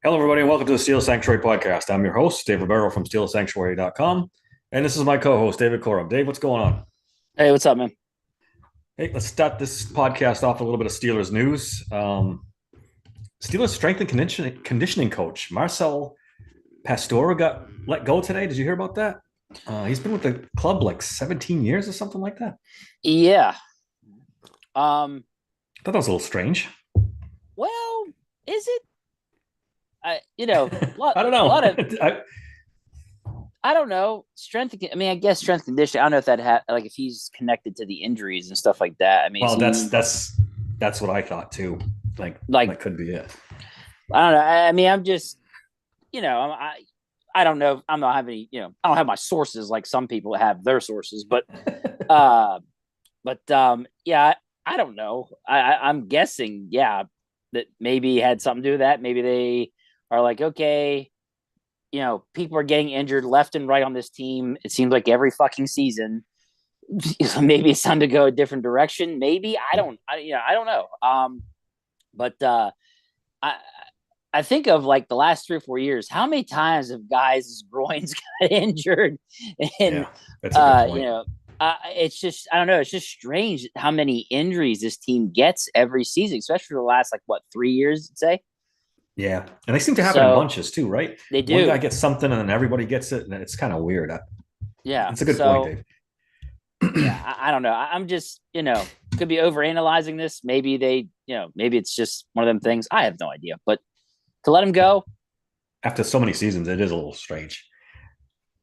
Hello, everybody, and welcome to the Steel Sanctuary podcast. I'm your host, Dave Ribeiro from SteelSanctuary.com, and this is my co-host, David Corum. Dave, what's going on? Hey, what's up, man? Hey, let's start this podcast off with a little bit of Steelers news. Steelers strength and conditioning coach Marcel Pastore got let go today. Did you hear about that? He's been with the club like 17 years or something like that. Yeah. Um, I thought that was a little strange. well, is it? Lot, I don't a know. lot of I don't know. I guess strength conditioning. I don't know if like if he's connected to the injuries and stuff like that. I mean, is Well, he that's what I thought too. Like like that could be it. I don't know. I mean, I'm just I don't know. I'm not having I don't have my sources like some people have their sources, uh, yeah, I don't know. I'm guessing, yeah, that maybe had something to do with that. Maybe they are like, okay, people are getting injured left and right on this team. It seems like every fucking season. So maybe it's time to go a different direction. Maybe I don't know. But I I think of like the last 3 or 4 years. How many times have guys' groins got injured? And Yeah, that's a good you point. know, it's just I don't know. It's just strange how many injuries this team gets every season, especially for the last like what 3 years, I'd say. Yeah, and they seem to happen in So bunches too, right? they One guy do. gets something, and then everybody gets it, and it's kind of weird. Yeah. It's a good point, So Dave. yeah, I don't know. I'm just, could be over analyzing this. Maybe maybe it's just one of them things. I have no idea. But to let him go, After so many seasons, it is a little strange.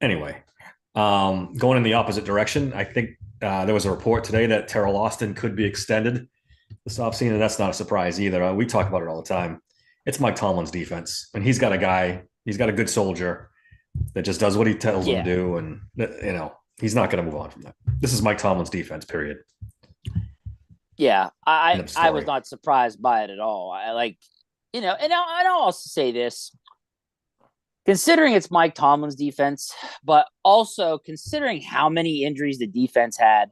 Anyway, going in the opposite direction, I think there was a report today that Terrell Austin could be extended this offseason, and that's not a surprise either. We talk about it all the time. It's Mike Tomlin's defense, and he's got a good soldier that just does what he tells him to yeah, do, and he's not going to move on from that. This is Mike Tomlin's defense, period. yeah. End of I was story. not surprised by it at all. I like, and I'll also say this, considering it's Mike Tomlin's defense, but also considering how many injuries the defense had,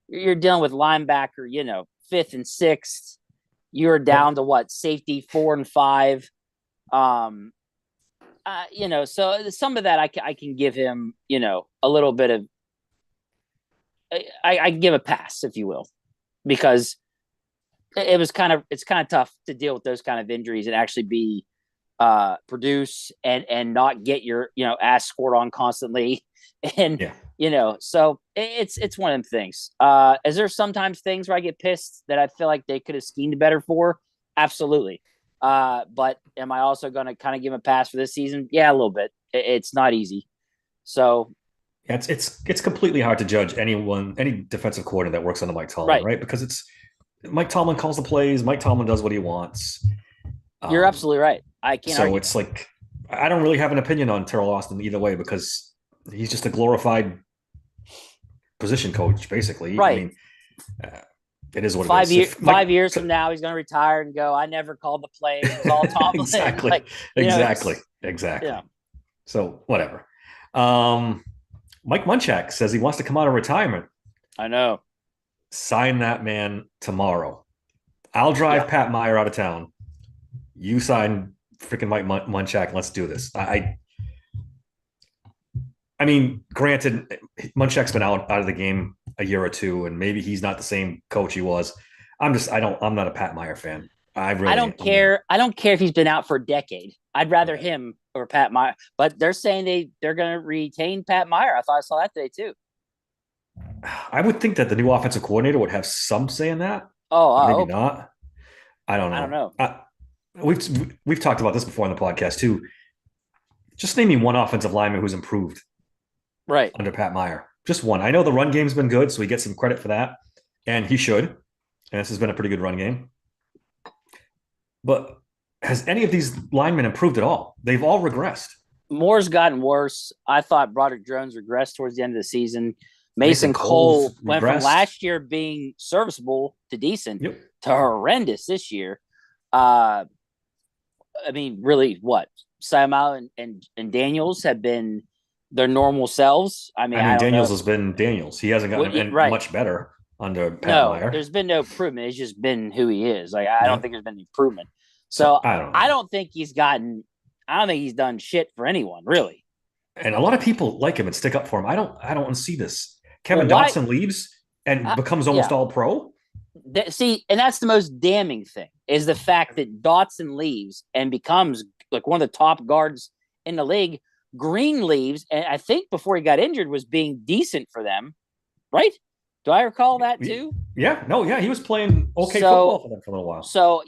you're dealing with linebacker, fifth and sixth. You're down Yep. to what safety 4 and 5. Um, so some of that I can give him, a little bit of I give a pass, if you will, because it's kind of tough to deal with those kind of injuries and actually be produce and not get your ass scored on constantly and Yeah. so it's one of them things. Is there sometimes things where I get pissed that I feel like they could have schemed better for? Absolutely. But am I also going to kind of give him a pass for this season? Yeah, a little bit. It's not easy. So Yeah, it's completely hard to judge any defensive coordinator that works under Mike Tomlin, right, right? Because it's Mike Tomlin calls the plays, Mike Tomlin does what he wants. you're Um, absolutely right. I can't so argue it's that. like I don't really have an opinion on Terrell Austin either way because he's just a glorified position coach, basically. I Right. mean, uh, it is what it is. If Mike, 5 years from now, he's going to retire and go, I never called the plays. It was all Tomlin. exactly, Like, exactly, it's, exactly. yeah, So whatever. Um, Mike Munchak says he wants to come out of retirement. I know. Sign that man tomorrow. I'll Yeah. drive Pat Meyer out of town. You sign freaking Mike Munchak. Let's do this. I mean, granted, Munchak's been out of the game a year or two, and maybe he's not the same coach he was. I'm not a Pat Meyer fan. I I really, don't I mean, care. I don't care if he's been out for a decade. I'd rather him or Pat Meyer. But they're saying they're going to retain Pat Meyer. I thought I saw that today too. I would think that the new offensive coordinator would have some say in that, Oh, but I maybe hope. not. I don't I don't know. know. We've talked about this before on the podcast too. Just name me one offensive lineman who's improved Right. under Pat Meyer. Just one. I know the run game's been good, so he gets some credit for that, and he should. And this has been a pretty good run game. But has any of these linemen improved at all? They've all regressed. Moore's gotten worse. I thought Broderick Jones regressed towards the end of the season. Mason Mason Cole's Cole went from regressed. last year being serviceable to decent Yep. to horrendous this year. Uh, I mean, really, what Simon and Daniels have been their normal selves. I mean, I I mean, don't know Daniels if has been Daniels. He hasn't gotten any right. much better under Pat No, Meyer. there's been no improvement. It's just been who he is. Like I don't Yeah. think there's been improvement. So So I don't I know. don't think he's gotten. I don't think he's done shit for anyone, really. And a lot of people like him and stick up for him. I don't want to see this. Well, Kevin why? Dotson leaves and becomes almost Yeah. all pro. See, and that's the most damning thing is the fact that Dotson leaves and becomes like one of the top guards in the league. Green leaves, and I think before he got injured was being decent for them, right? Do I recall that too? Yeah, no, yeah, he was playing okay So, football for them for a little while. so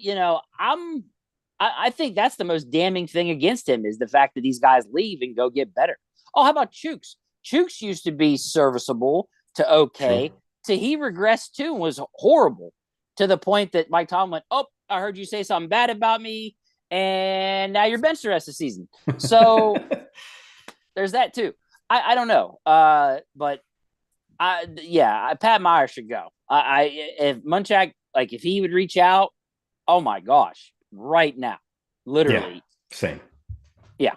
I think that's the most damning thing against him is the fact that these guys leave and go get better. Oh, how about Chooks? Chooks used to be serviceable to okay. True. So he regressed too and was horrible to the point that Mike Tomlin went, "Oh, I heard you say something bad about me, and now you're benched the rest of the season." So there's that too. I don't know. But Pat Meyer should go. If Munchak, like if he would reach out, oh my gosh, right now, literally. Yeah, same. Yeah.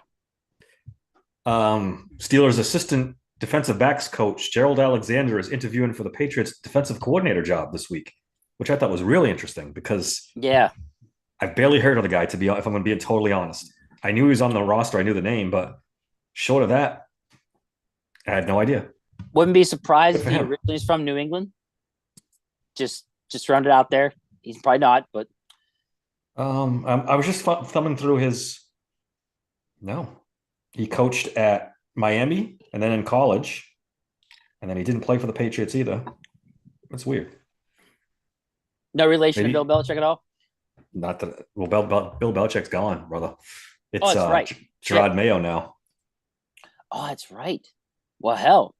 Steelers assistant defensive backs coach Gerald Alexander is interviewing for the Patriots defensive coordinator job this week, which I thought was really interesting because I've barely heard of the guy, if I'm going to be totally honest. I knew he was on the roster. I knew the name, but short of that, I had no idea. Wouldn't be surprised if he originally is from New England. Just round it out there. He's probably not, but I was just thumbing through his. No, he coached at Miami and then in college, and then he didn't play for the Patriots either. That's weird. No relation to Bill Belichick at all. Not that. Well, Bill Belichick's gone, brother. It's that's right. Gerard Mayo now. Oh, that's right. Well, hell.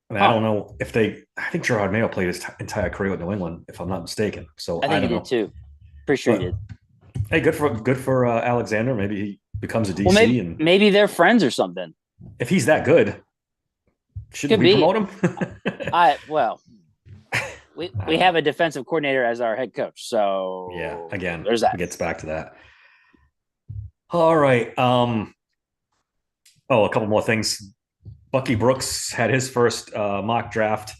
I mean, I don't know if I think Gerard Mayo played his entire career with New England, if I'm not mistaken. So I think he did too. Pretty sure he did. Hey, good for Alexander. Maybe he becomes a DC. Well, maybe they're friends or something. If he's that good, shouldn't we promote him? We have a defensive coordinator as our head coach. So yeah, again, there's that. It gets back to that. All right. A couple more things. Bucky Brooks had his first mock draft.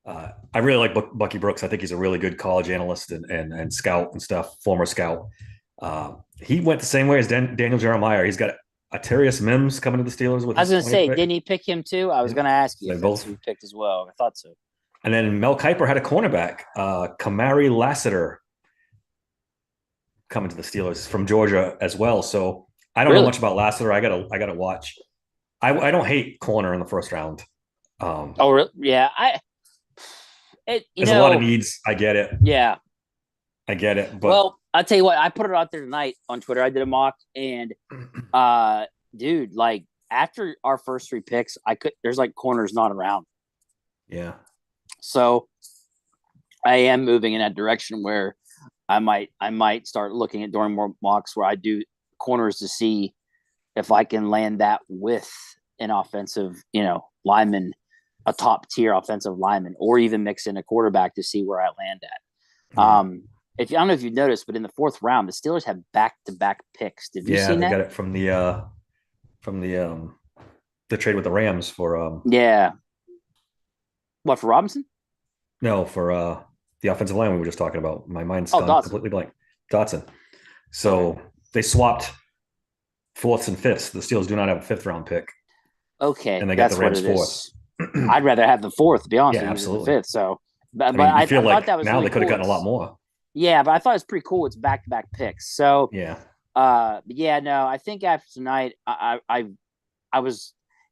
I really like Bucky Brooks. I think he's a really good college analyst and scout and stuff, former scout. He went the same way as Daniel Jeremiah. He's got Atarius Mims coming to the Steelers. I was going to say, didn't he pick him too? I was going to ask you if that's who he picked as well. I thought so. And then Mel Kiper had a cornerback, Kamari Lassiter, coming to the Steelers from Georgia as well. So I don't know much about Lassiter. I gotta watch. I don't hate corner in the first round. Really? Yeah. There's a lot of needs. I get it. Yeah. I get it. But well, I'll tell you what, I put it out there tonight on Twitter. I did a mock and dude, like after our first 3 picks, there's like corners not around. Yeah. So I am moving in that direction where I might start looking at doing more mocks where I do corners to see if I can land that with an offensive, lineman, a top tier offensive lineman, or even mix in a quarterback to see where I land at. Mm-hmm. I don't know if you've noticed, but in the 4th round, the Steelers have back-to-back picks. Did you see that? Yeah, they got it from the trade with the Rams for yeah. What, for Robinson? No, for the offensive line we were just talking about. My mind's gone completely blank. Dotson. So they swapped 4th and 5th. The Steelers do not have a 5th round pick. Okay, and they got the Rams 4th. I'd rather have the 4th, to be honest. Yeah, absolutely. The 5th. So, I feel like that was now really they could have gotten a lot more. Yeah, but I thought it was pretty cool. It's back-to-back picks. So yeah. No, I think after tonight, it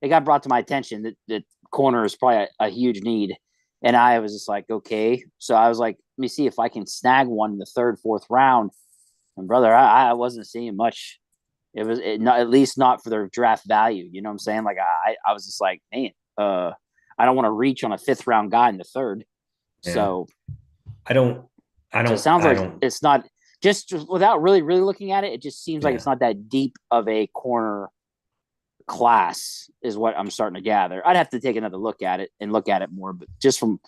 got brought to my attention that corner is probably a huge need. And I was just like, okay. So I was like, let me see if I can snag one in the 3rd, 4th round. And brother, I wasn't seeing much. Not, at least not for their draft value. You know what I'm saying? Like I was just like, man, I don't want to reach on a 5th round guy in the 3rd. Yeah. So I don't. So it sounds like it's not just without really looking at it. It just seems like it's not that deep of a corner class is what I'm starting to gather. I'd have to take another look at it more, but just from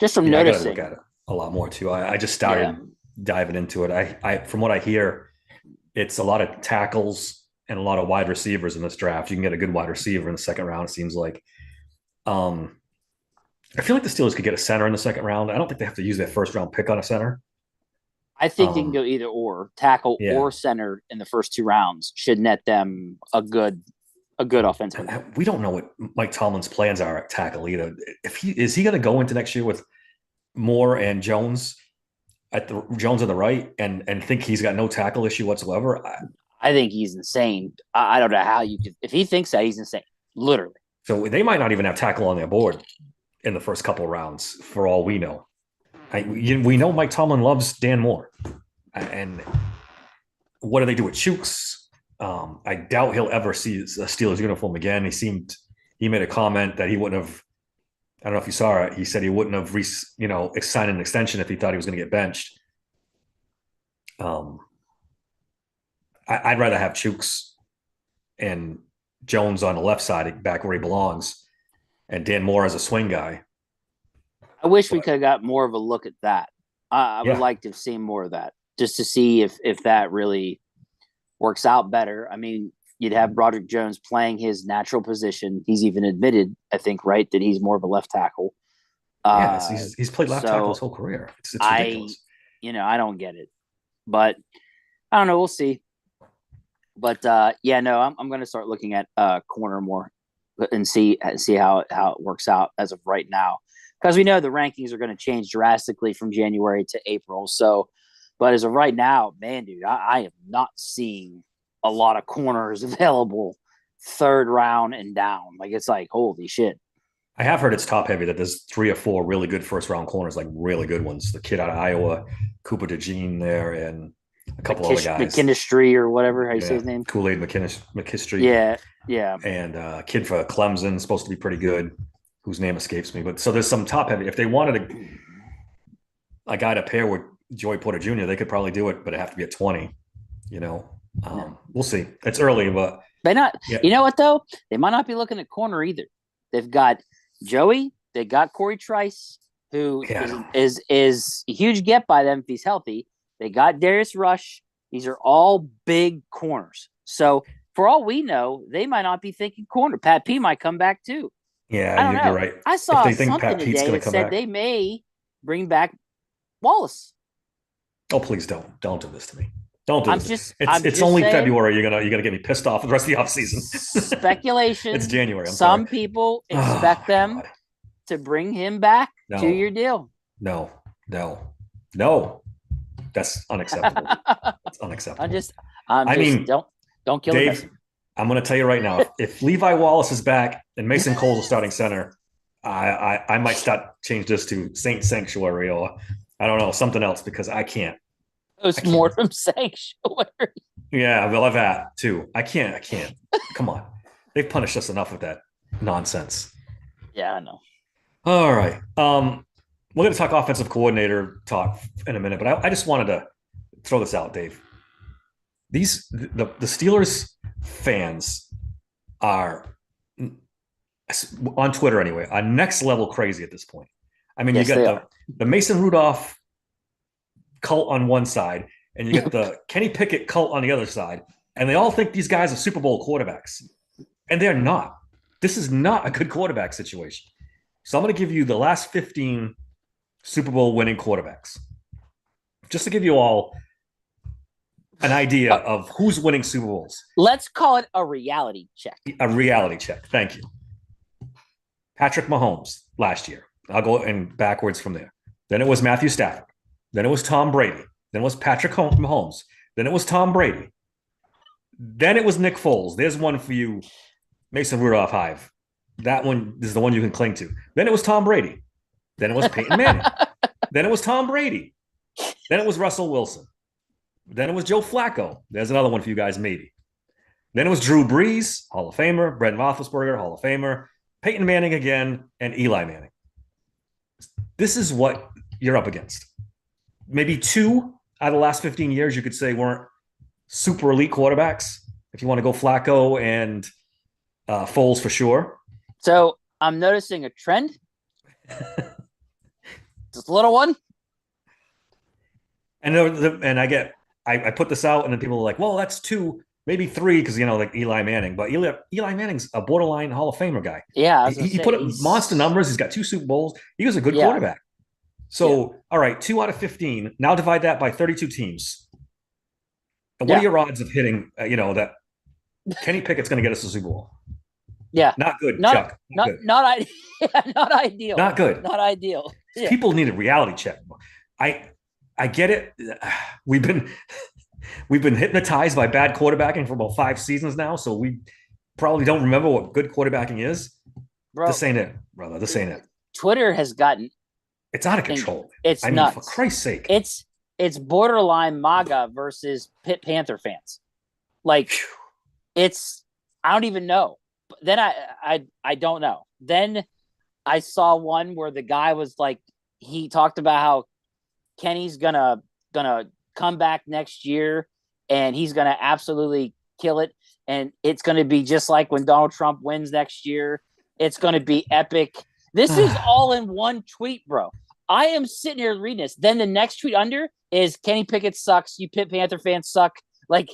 noticing, I gotta look at it a lot more too. I just started diving into it. I from what I hear, it's a lot of tackles and a lot of wide receivers in this draft. You can get a good wide receiver in the 2nd round. It seems like. I feel like the Steelers could get a center in the 2nd round. I don't think they have to use their 1st round pick on a center. I think they can go either or. Tackle Yeah, or center in the first 2 rounds should net them a good offensive. we don't know what Mike Tomlin's plans are at tackle either. If he is he going to go into next year with Moore and Jones Jones on the right and think he's got no tackle issue whatsoever? I think he's insane. I don't know how you could. If he thinks that, he's insane. Literally. So they might not even have tackle on their board in the first couple of rounds, for all we know. We know Mike Tomlin loves Dan Moore, and what do they do with Chooks? I doubt he'll ever see a Steelers uniform again. He made a comment that he wouldn't have. I don't know if you saw it. He said he wouldn't have signed an extension if he thought he was going to get benched. I'd rather have Chooks and Jones on the left side, back where he belongs, and Dan Moore as a swing guy. I wish we could have got more of a look at that. I would like to have seen more of that, just to see if that really works out better. I mean, you'd have Broderick Jones playing his natural position. He's even admitted, I think, right, that he's more of a left tackle. He's played left tackle his whole career. It's ridiculous. I don't get it, but I don't know. We'll see. But I'm going to start looking at corner more and see how it works out as of right now, because we know the rankings are going to change drastically from January to April. So, but as of right now, man, dude, I am not seeing a lot of corners available 3rd round and down. Like, it's like, holy shit. I have heard it's top heavy, that there's 3 or 4 really good first round corners, like really good ones. The kid out of Iowa, Cooper DeJean there, and a couple other guys. McKinstry or whatever, how you say his name? Kool-Aid McKinstry. Yeah. And a kid for Clemson, supposed to be pretty good, whose name escapes me. But so there's some top heavy. If they wanted a guy to pair with Joey Porter Jr., they could probably do it, but it'd have to be at 20, We'll see. It's early, but they not. Yeah. You know what though? They might not be looking at corner either. They've got Joey. They got Corey Trice, who is a huge get by them if he's healthy. They got Darius Rush. These are all big corners. So for all we know, they might not be thinking corner. Pat P might come back too. Yeah, you're right. I saw something today that said they may bring back Wallace. Oh, please don't do this to me. Don't do this. It's only saying, February. You're gonna get me pissed off for the rest of the offseason. Speculation. It's January. Some people expect them to bring him back. 2-year deal. No. That's unacceptable. It's unacceptable. Don't kill Dave, I'm going to tell you right now, if Levi Wallace is back and Mason Cole's a starting center, I might change this to Saint Sanctuary, or I don't know, something else, because I can't. Postmortem Sanctuary. Yeah, we'll have that too. I can't. Come on. They've punished us enough with that nonsense. Yeah, I know. All right. We're going to talk offensive coordinator talk in a minute, but I just wanted to throw this out, Dave. The Steelers fans are, on Twitter anyway, are next level crazy at this point. I mean, you got the Mason Rudolph cult on one side, and you get the Kenny Pickett cult on the other side, and they all think these guys are Super Bowl quarterbacks, and they're not. This is not a good quarterback situation. So I'm going to give you the last 15 Super Bowl winning quarterbacks, just to give you all an idea of who's winning Super Bowls. Let's call it a reality check. A reality check. Thank you. Patrick Mahomes last year. I'll go in backwards from there. Then it was Matthew Stafford. Then it was Tom Brady. Then it was Patrick Mahomes. Then it was Tom Brady. Then it was Nick Foles. There's one for you, Mason Rudolph Hive. That one is the one you can cling to. Then it was Tom Brady. Then it was Peyton Manning. Then it was Tom Brady. Then it was Russell Wilson. Then it was Joe Flacco. There's another one for you guys, maybe. Then it was Drew Brees, Hall of Famer. Brent Roethlisberger, Hall of Famer. Peyton Manning again, and Eli Manning. This is what you're up against. Maybe 2 out of the last 15 years you could say weren't super elite quarterbacks. If you want to go Flacco and Foles for sure. So I'm noticing a trend. Just a little one. And I put this out, and then people are like, well, that's 2, maybe 3, because, like Eli Manning. But Eli Manning's a borderline Hall of Famer guy. Yeah. He put up monster numbers. He's got 2 Super Bowls. He was a good quarterback. So, all right, 2 out of 15. Now divide that by 32 teams. And what Yeah. are your odds of hitting, that Kenny Pickett's going to get us a Super Bowl? Yeah. Not good, Not Chuck. Not not good. not ideal. Not ideal. Not good. Not ideal. Yeah. People need a reality check. I I get it. We've been we've been hypnotized by bad quarterbacking for about 5 seasons now, so we probably don't remember what good quarterbacking is. Bro, This ain't it, brother. This ain't it. Twitter has gotten It's out of control. it's I mean, nuts. for Christ's sake. It's borderline MAGA versus Pitt Panther fans. Like it's I don't even know. But then I don't know. Then I saw one where the guy was like he talked about how Kenny's gonna come back next year and he's gonna absolutely kill it. And it's gonna be just like when Donald Trump wins next year. It's gonna be epic. This is all in one tweet, bro. I am sitting here reading this. Then the next tweet under is Kenny Pickett sucks. You Pitt Panther fans suck. Like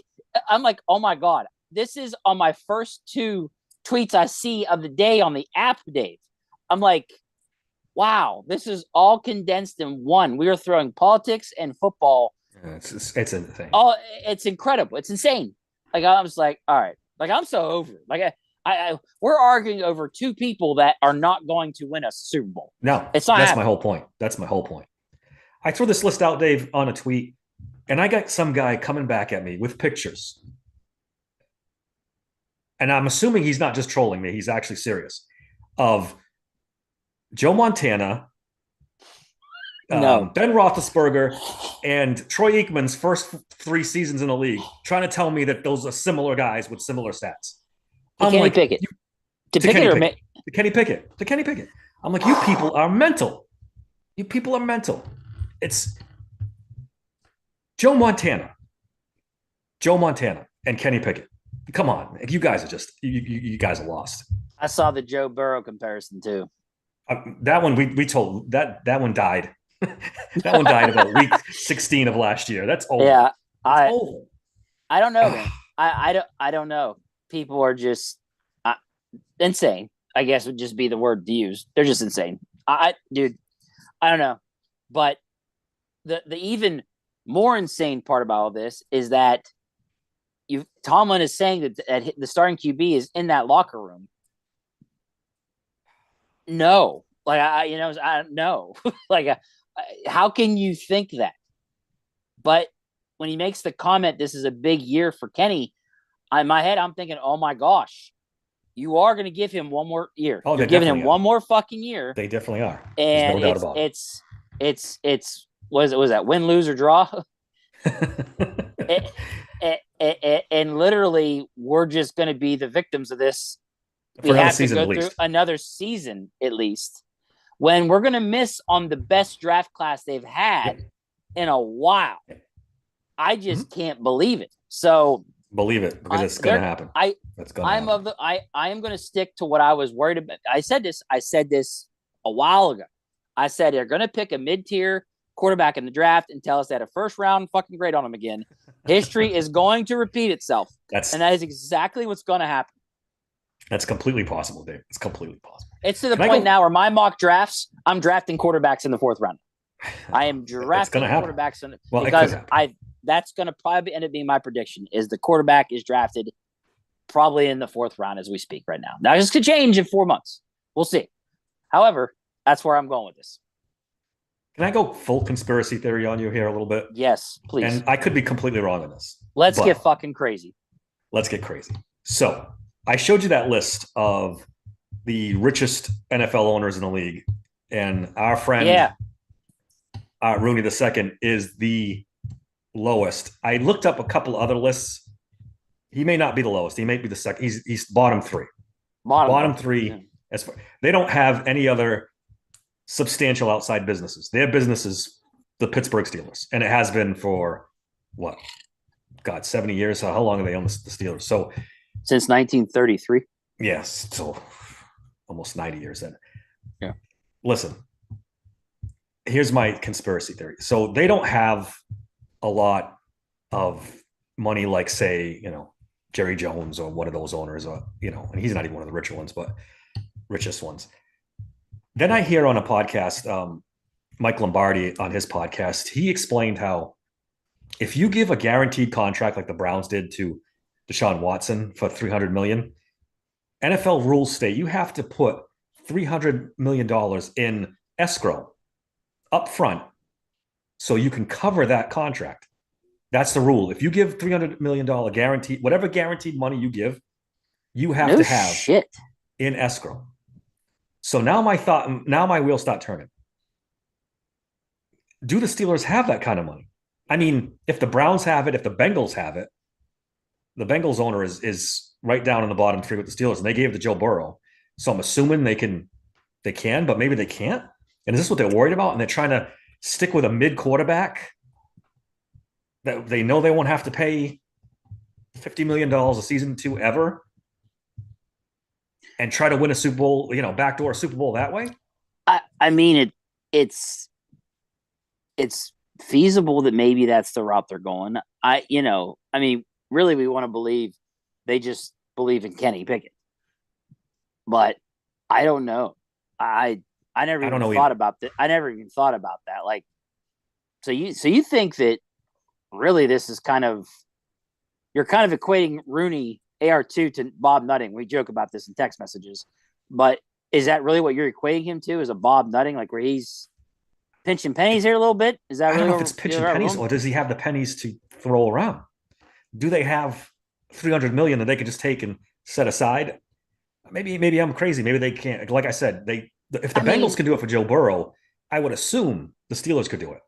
I'm like, oh my God. This is on my first 2 tweets I see of the day on the app, Dave. I'm like, wow, this is all condensed in one. We are throwing politics and football. It's insane. Oh, it's incredible. It's insane. Like I'm just like, all right. Like I'm so over it. Like we're arguing over 2 people that are not going to win a Super Bowl. No, it's not. That's my whole point. That's my whole point. I threw this list out, Dave, on a tweet, and I got some guy coming back at me with pictures. And I'm assuming he's not just trolling me, he's actually serious. Of Joe Montana, No. Ben Roethlisberger, and Troy Aikman's first 3 seasons in the league, trying to tell me that those are similar guys with similar stats. To Kenny Pickett. To Kenny Pickett. I'm like, you people are mental. You people are mental. It's Joe Montana and Kenny Pickett. Come on, you guys are just you guys are lost. I saw the Joe Burrow comparison too. That one we told that one died. That one died about week 16 of last year. That's over. Yeah, I don't know, man. I don't know. People are just insane. I guess would just be the word to use. They're just insane. Dude, I don't know. But the even more insane part about all this is that Tomlin is saying that the starting QB is in that locker room. No, like I don't know. Like, how can you think that? But when he makes the comment, this is a big year for Kenny. In my head, I'm thinking, oh my gosh, you are going to give him one more year. Oh, you're giving him one more fucking year. They definitely are. And no doubt about it. It's was that win, lose, or draw? And literally, we're just going to be the victims of this. We have to go through another season at least, when we're going to miss on the best draft class they've had in a while. I just can't believe it. So believe it, because it's going to happen. I am going to stick to what I was worried about. I said this a while ago. I said they're going to pick a mid-tier quarterback in the draft and tell us they had a first round fucking grade on him again. History is going to repeat itself. And that is exactly what's going to happen. That's completely possible, Dave. It's completely possible. It's to the point now where my mock drafts, I'm drafting quarterbacks in the 4th round. I am drafting quarterbacks because that's going to probably end up being my prediction is the quarterback is drafted probably in the 4th round as we speak right now. Now, this could change in 4 months. We'll see. However, that's where I'm going with this. Can I go full conspiracy theory on you here a little bit? Yes, please. And I could be completely wrong on this. Let's get fucking crazy. Let's get crazy. So I showed you that list of the richest NFL owners in the league. And our friend Rooney II is the lowest. I looked up a couple other lists. He may not be the lowest. He may be the second. He's bottom 3. Bottom 3. Yeah. They don't have any other substantial outside businesses. Their business is the Pittsburgh Steelers, and it has been for 70 years. How long have they owned the Steelers? So since 1933. Yes, so almost 90 years then. Yeah. Listen, here's my conspiracy theory. So they don't have a lot of money, like say, Jerry Jones or one of those owners, or and he's not even one of the richer ones, but richest ones. Then I hear on a podcast, Mike Lombardi on his podcast. He explained how if you give a guaranteed contract like the Browns did to Deshaun Watson for 300 million, NFL rules state you have to put $300 million in escrow up front so you can cover that contract. That's the rule. If you give $300 million guaranteed, whatever guaranteed money you give, you have No to have shit. in escrow. So now my wheels start turning. Do the Steelers have that kind of money? I mean, if the Browns have it, if the Bengals have it, the Bengals owner is right down in the bottom three with the Steelers, and they gave it to Joe Burrow. So I'm assuming they can, but maybe they can't. And is this what they're worried about? And they're trying to stick with a mid quarterback that they know they won't have to pay $50 million a season to ever, and try to win a Super Bowl, backdoor Super Bowl that way. I mean it's feasible that maybe that's the route they're going. I mean, really, we want to believe they just believe in Kenny Pickett, but I don't know. I never I don't even know thought either. about that. I never even thought about that. Like, so you think that really this is you're kind of equating Rooney AR2 to Bob Nutting. We joke about this in text messages, but is that really what you're equating him to? Is a Bob Nutting, like where he's pinching pennies here a little bit? Is that I don't really know if what it's pitching pennies or does he have the pennies to throw around? Do they have 300 million that they could just take and set aside? Maybe I'm crazy. Maybe they can't. Like I said, if the I Bengals mean, can do it for Joe Burrow, I would assume the Steelers could do it.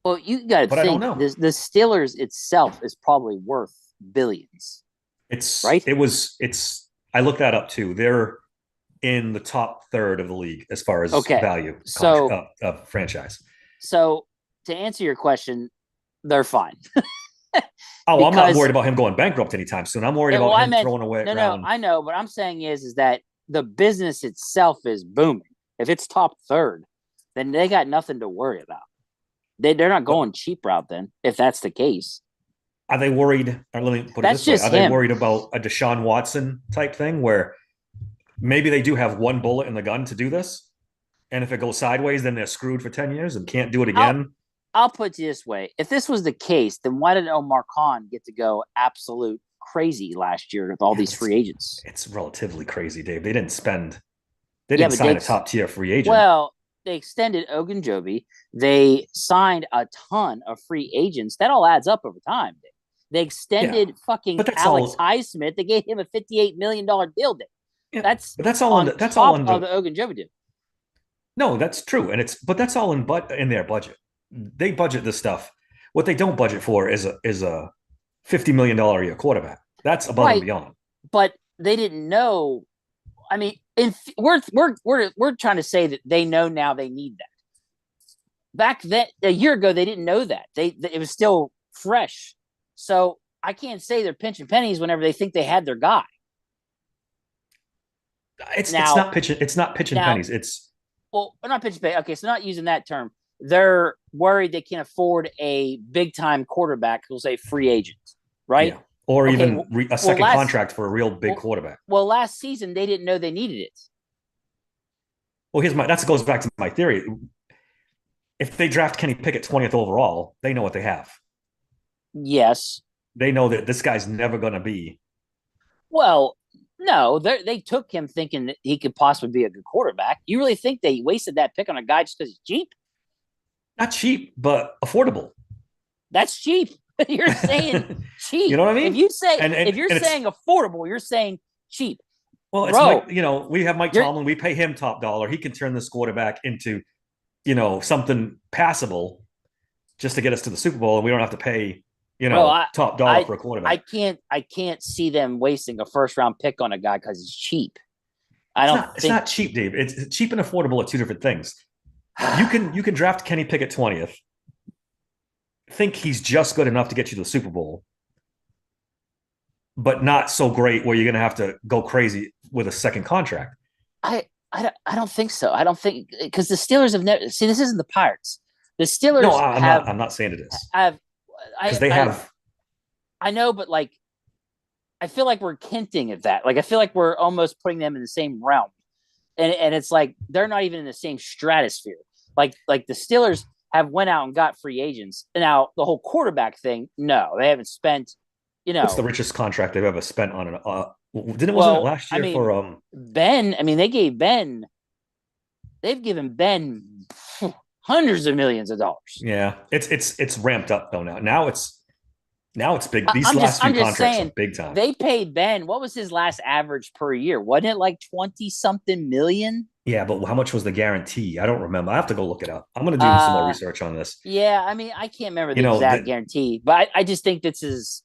well, you got to But I don't think know. this. The Steelers itself is probably worth billions, It's right? it was it's I looked that up too. They're in the top third of the league as far as Okay, value so of franchise. so to answer your question, they're fine Oh, I'm not because worried about him going bankrupt anytime soon. I'm worried well, about I him meant throwing away no, around. I know. What I'm saying is that the business itself is booming. If it's top third, then they got nothing to worry about. They're not But going cheap route then, if that's the case. are they worried? Or let me put it That's this way: just are they him. worried about a Deshaun Watson type thing where maybe they do have one bullet in the gun to do this, and if it goes sideways, then they're screwed for 10 years and can't do it I'll again? I'll put it this way: if this was the case, then why did Omar Khan get to go absolute crazy last year with all Yeah, these but free agents? it's relatively crazy, Dave. They Yeah, didn't but sign a top tier free agent. they extended Ogunjobi. They signed a ton of free agents. That all adds up over time. They Yeah, extended fucking but that's Alex all. Highsmith. They gave him a $58 million deal. Yeah, That's but that's all on under. That's all top of under. the Ogunjobi deal. No, that's true, and but that's all in their budget. They budget this stuff. What they don't budget for is a $50 million a year quarterback. That's above and Right, beyond. but they didn't know. I mean, we're trying to say that they know now they need that. Back then, a year ago, they didn't know that. It was still fresh. So I can't say they're pinching pennies whenever they think they had their guy. It's Now, not pitching. It's not pitching now, pennies. It's well, not pitching pennies. Okay, so not using that term. They're worried they can't afford a big time quarterback who'll say free agent, right? yeah, or Okay, even a well, second contract for a real big well, quarterback. last season they didn't know they needed it. Well, that goes back to my theory. If they draft Kenny Pickett 20th overall, they know what they have. Yes. They know that this guy's never going to be Well, no, they took him thinking that he could possibly be a good quarterback. You really think they wasted that pick on a guy just because he's cheap? not cheap, but affordable. That's cheap. You're saying You cheap. know what I If mean? you say And if you're it's saying affordable, you're saying cheap, it's Mike. bro. We have Mike You're Tomlin. We pay him top dollar. He can turn this quarterback into something passable just to get us to the Super Bowl, and we don't have to pay bro. I top dollar I for a quarterback. I can't see them wasting a first round pick on a guy because he's cheap. I It's don't not. It's think. not cheap, Dave. It's cheap and affordable are two different things. You can draft Kenny Pickett 20th. Think he's just good enough to get you to the Super Bowl, but not so great where you're going to have to go crazy with a second contract. I don't think so. I don't think because the Steelers have never see this isn't the Pirates. The No, Steelers I'm not. I'm not saying it is have because they have. I know, but like I feel like we're hinting at that. Like I feel like we're almost putting them in the same realm, and it's like they're not even in the same stratosphere. Like the Steelers have went out and got free agents. Now the whole quarterback thing, no, they haven't spent. You What's the know, richest contract they've ever spent on an? Didn't wasn't it well, last I year mean, for Ben. I mean, they've given Ben hundreds of millions of dollars. Yeah, it's ramped up though now. Now it's big. These I'm just last few I'm just contracts are saying big time. they paid Ben. What was his last average per year? Wasn't it like 20 something million? Yeah, but how much was the guarantee? I don't remember. I have to go look it up. I'm going to do some more Uh research on this. yeah, I mean, I can't remember You the know, exact guarantee, but I just think this is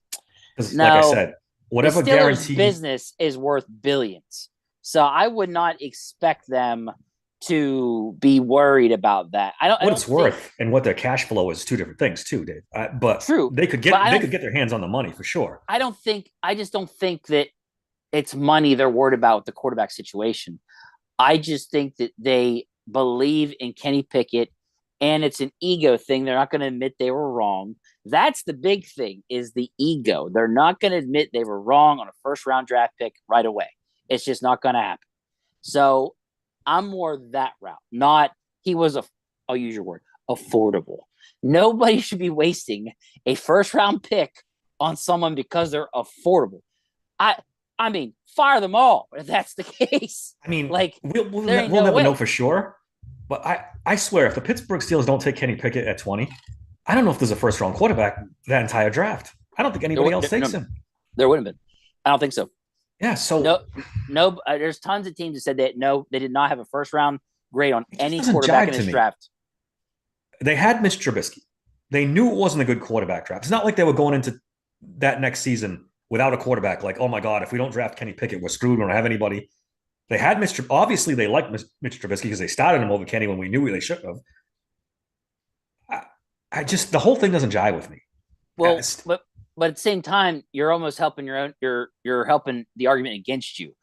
because like I no, said, the whatever Steelers guarantee, business is worth billions. So I would not expect them to be worried about that. I what don't it's think worth, and what their cash flow is, two different things too, Dave. But true, they could but get they could get their hands on the money for sure. I just don't think that it's money they're worried about with the quarterback situation. I just think that they believe in Kenny Pickett and it's an ego thing. They're not going to admit they were wrong. That's the big thing is the ego. They're not going to admit they were wrong on a first round draft pick right away. It's just not going to happen. So I'm more that route. Not he was I'll use your word, affordable. Nobody should be wasting a first round pick on someone because they're affordable. I I mean, fire them all if that's the case. I mean, Like there ain't we'll no never know way. for sure. But I swear, if the Pittsburgh Steelers don't take Kenny Pickett at 20, I don't know if there's a first round quarterback that entire draft. I don't think anybody else takes No, him. there wouldn't have been. I don't think so. Yeah, so No, no. There's tons of teams that said that no, they did not have a first round grade on it just any doesn't quarterback jive in to this me. draft. They had Mitch Trubisky. They knew it wasn't a good quarterback draft. It's not like they were going into that next season without a quarterback. Like, oh my god, if we don't draft Kenny Pickett, we're screwed. We don't have anybody. They had Mr. Obviously, they liked Mitch Trubisky because they started him over Kenny when we knew they shouldn't have. I just the whole thing doesn't jive with me. Well, but at the same time, you're almost helping your own. You're helping the argument against you.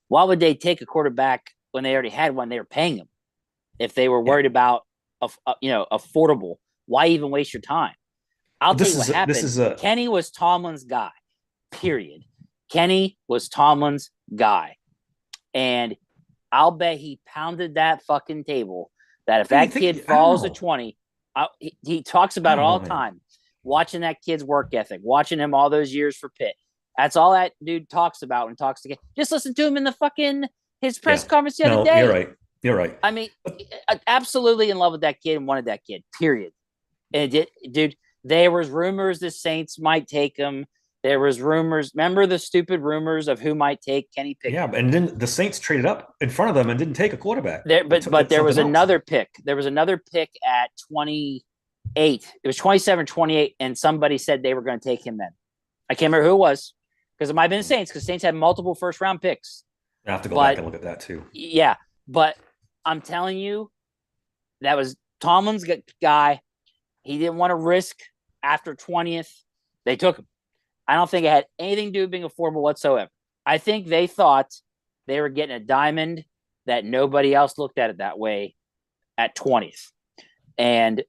Why would they take a quarterback when they already had one? They were paying him. If they were Yeah. worried about, affordable, why even waste your time? I'll Well, tell you what this happened. is a Kenny was Tomlin's guy. Period. Kenny was Tomlin's guy, and I'll bet he pounded that fucking table. That if that kid I don't falls know. at 20, he talks I about it don't know, all the man. time. Watching that kid's work ethic, watching him all those years for Pitt. That's all that dude talks about when he talks to kids. Just listen to him in the fucking his press Yeah. conference the other No, you're day. right. You're right. I mean, absolutely in love with that kid and wanted that kid. Period. And dude, there was rumors the Saints might take him. There was rumors. Remember the stupid rumors of who might take Kenny Pickett? Yeah, and then the Saints traded up in front of them and didn't take a quarterback. There, They but there was something else. another pick. There was another pick at 28. It was 27, 28, and somebody said they were going to take him then. I can't remember who it was because it might have been the Saints because Saints had multiple first round picks. I have to go But back and look at that too. yeah, but I'm telling you, that was Tomlin's guy. He didn't want to risk after 20th. They took him. I don't think it had anything to do with being affordable whatsoever. I think they thought they were getting a diamond that nobody else looked at it that way at 20th. And